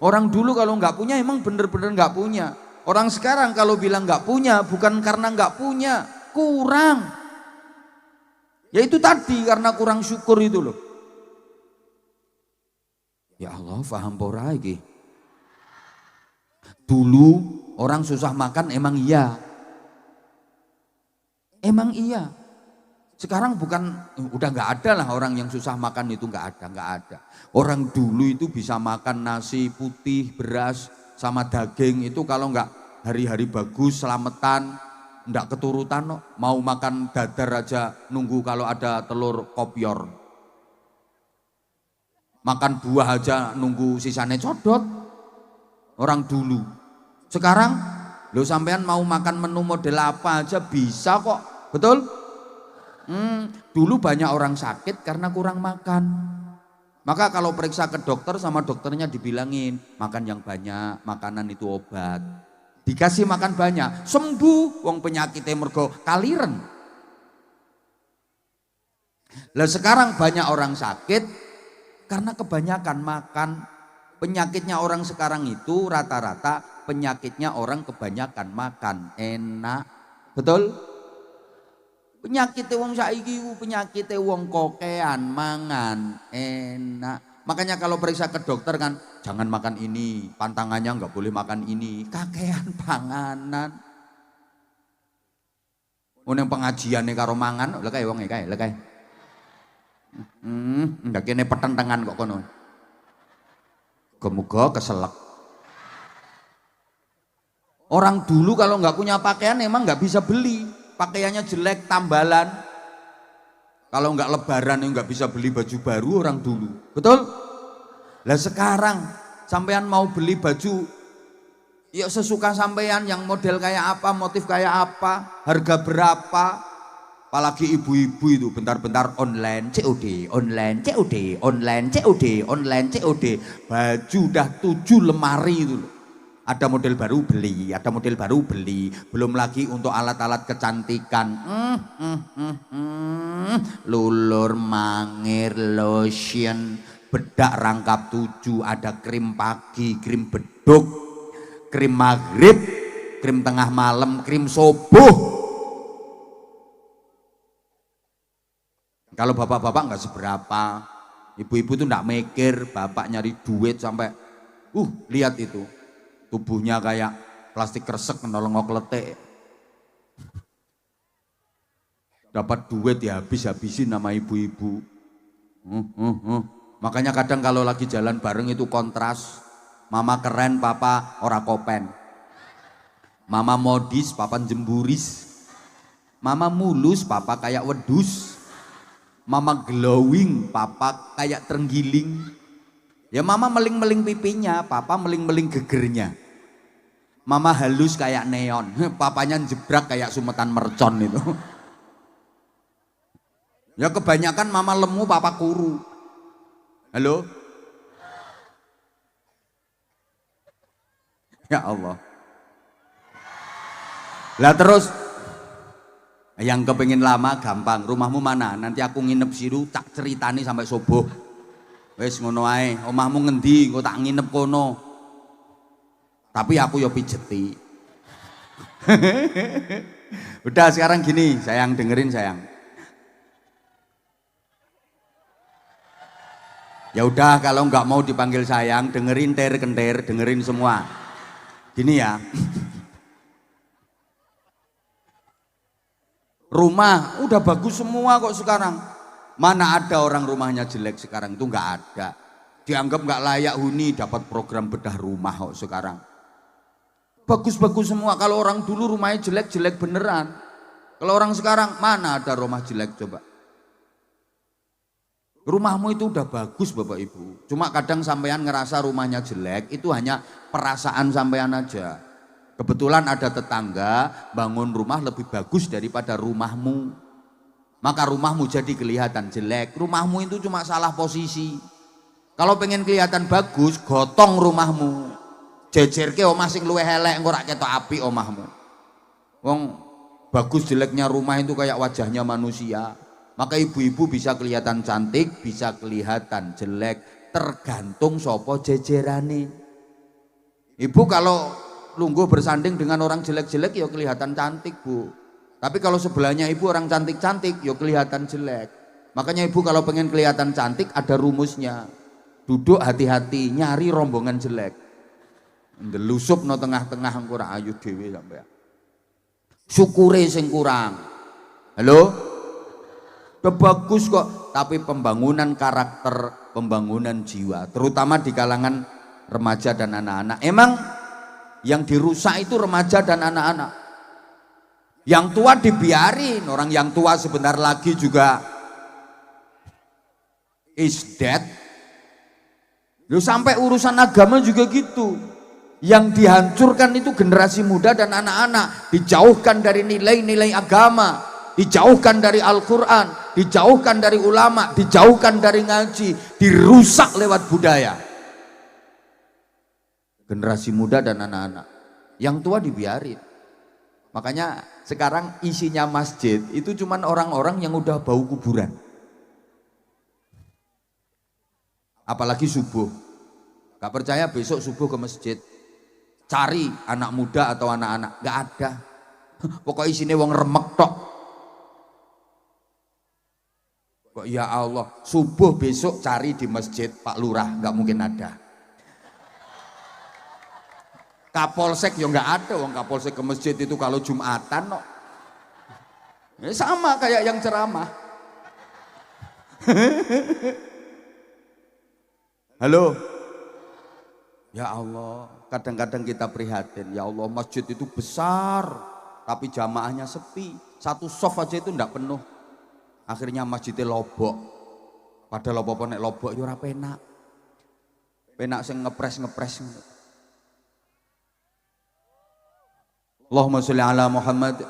[SPEAKER 1] Orang dulu kalau nggak punya emang bener-bener nggak punya. Orang sekarang kalau bilang nggak punya bukan karena nggak punya, kurang. Ya itu tadi karena kurang syukur itu loh. Ya Allah, paham pora iki. Dulu orang susah makan emang iya. Emang iya. Sekarang bukan, udah nggak ada lah orang yang susah makan itu, nggak ada. Orang dulu itu bisa makan nasi putih, beras, sama daging itu kalau nggak hari-hari bagus, selamatan, nggak keturutan, no. Mau makan dadar aja nunggu kalau ada telur kopior. Makan buah aja nunggu sisanya codot. Orang dulu. Sekarang lo sampean mau makan menu model apa aja bisa kok. Betul? Dulu banyak orang sakit karena kurang makan. Maka kalau periksa ke dokter sama dokternya dibilangin makan yang banyak, makanan itu obat. Dikasih makan banyak, sembuh. Wong penyakitnya mergo kaliren. Lah sekarang banyak orang sakit karena kebanyakan makan. Penyakitnya orang sekarang itu rata-rata penyakitnya orang kebanyakan makan. Enak. Betul? Penyakitnya wong saiki penyakitnya wong kokean mangan. Enak. Makanya kalau periksa ke dokter kan jangan makan ini, pantangannya nggak boleh makan ini. Kakean panganan. Yang pengajiannya karo mangan, lha kae wong kae, lha kae. Ndak kene petentengan kok kono. Muga keselak. Orang dulu kalau nggak punya pakaian emang nggak bisa beli. Pakaiannya jelek, tambalan. Kalau nggak lebaran nggak bisa beli baju baru orang dulu. Betul? Lah sekarang sampean mau beli baju ya sesuka sampean, yang model kayak apa, motif kayak apa, harga berapa. Apalagi ibu-ibu itu bentar-bentar online COD, online COD, online COD, online COD. Baju udah 7 lemari itu loh. Ada model baru beli, ada model baru beli. Belum lagi untuk alat-alat kecantikan. Lulur, mangir, lotion, bedak rangkap 7, ada krim pagi, krim beduk, krim maghrib, krim tengah malam, krim subuh. Kalau bapak-bapak nggak seberapa, ibu-ibu tuh nggak mikir, bapak nyari duit sampai, lihat itu, tubuhnya kayak plastik kresek nolongok letek. Dapat duit ya habis-habisin nama ibu-ibu. Makanya kadang kalau lagi jalan bareng itu kontras, mama keren, papa ora kopen. Mama modis, papa jemburis. Mama mulus, papa kayak wedus. Mama glowing, papa kayak terenggiling. Ya mama meling-meling pipinya, papa meling-meling gegernya. Mama halus kayak neon, papanya jebrak kayak sumetan mercon itu. Ya kebanyakan mama lemu, papa kuru. Halo? Ya Allah. Lah terus yang kepengin lama gampang, rumahmu mana? Nanti aku nginep situ tak ceritani sampai subuh. Wes ngono ae, omahmu ngendi? Engko tak nginep kono. Tapi aku yo pijeti. Udah sekarang gini, sayang dengerin sayang. Ya udah kalau nggak mau dipanggil sayang, dengerin ter-kenter, dengerin semua. Gini ya. Rumah udah bagus semua kok sekarang. Mana ada orang rumahnya jelek sekarang, itu nggak ada. Dianggap nggak layak huni dapat program bedah rumah kok sekarang. Bagus-bagus semua. Kalau orang dulu rumahnya jelek-jelek beneran. Kalau orang sekarang mana ada rumah jelek coba. Rumahmu itu udah bagus Bapak Ibu. Cuma kadang sampean ngerasa rumahnya jelek, itu hanya perasaan sampean aja. Kebetulan ada tetangga bangun rumah lebih bagus daripada rumahmu. Maka rumahmu jadi kelihatan jelek. Rumahmu itu cuma salah posisi. Kalau pengen kelihatan bagus, gotong rumahmu. Jejerke omah sing luwih elek engko rak ketok apik omahmu. Wong bagus jeleknya rumah itu kayak wajahnya manusia. Maka ibu-ibu bisa kelihatan cantik, bisa kelihatan jelek, tergantung sopo jejerane. Ibu kalau lungguh bersanding dengan orang jelek-jelek ya kelihatan cantik Bu. Tapi kalau sebelahnya ibu orang cantik-cantik ya kelihatan jelek. Makanya ibu kalau pengen kelihatan cantik ada rumusnya. Duduk hati-hati, nyari rombongan jelek. Ndelusup no tengah-tengah engko ora ayu dhewe sampean. Syukure sing kurang. Halo? Udah bagus kok, tapi pembangunan karakter, pembangunan jiwa, terutama di kalangan remaja dan anak-anak. Emang yang dirusak itu remaja dan anak-anak. Yang tua dibiarin, orang yang tua sebentar lagi juga is dead. Loh, sampai urusan agama juga gitu. Yang dihancurkan itu generasi muda dan anak-anak, dijauhkan dari nilai-nilai agama, dijauhkan dari Al-Quran, dijauhkan dari ulama, dijauhkan dari ngaji, dirusak lewat budaya. Generasi muda dan anak-anak, yang tua dibiarin. Makanya sekarang isinya masjid itu cuman orang-orang yang udah bau kuburan. Apalagi subuh. Gak percaya besok subuh ke masjid, cari anak muda atau anak-anak, gak ada. Pokoknya isinya wong remek tok. Kok ya Allah, subuh besok cari di masjid Pak Lurah, gak mungkin ada. Kapolsek ya nggak ada, wong Kapolsek ke masjid itu kalau Jumatan no. Ya sama kayak yang ceramah. Halo. Ya Allah, kadang-kadang kita prihatin. Ya Allah, masjid itu besar, tapi jamaahnya sepi. Satu soft aja itu ndak penuh. Akhirnya masjidnya lobok. Padahal apa nek lobok itu ora penak. Penak sing ngepres-ngepres. Allahumma sholli ala Muhammad.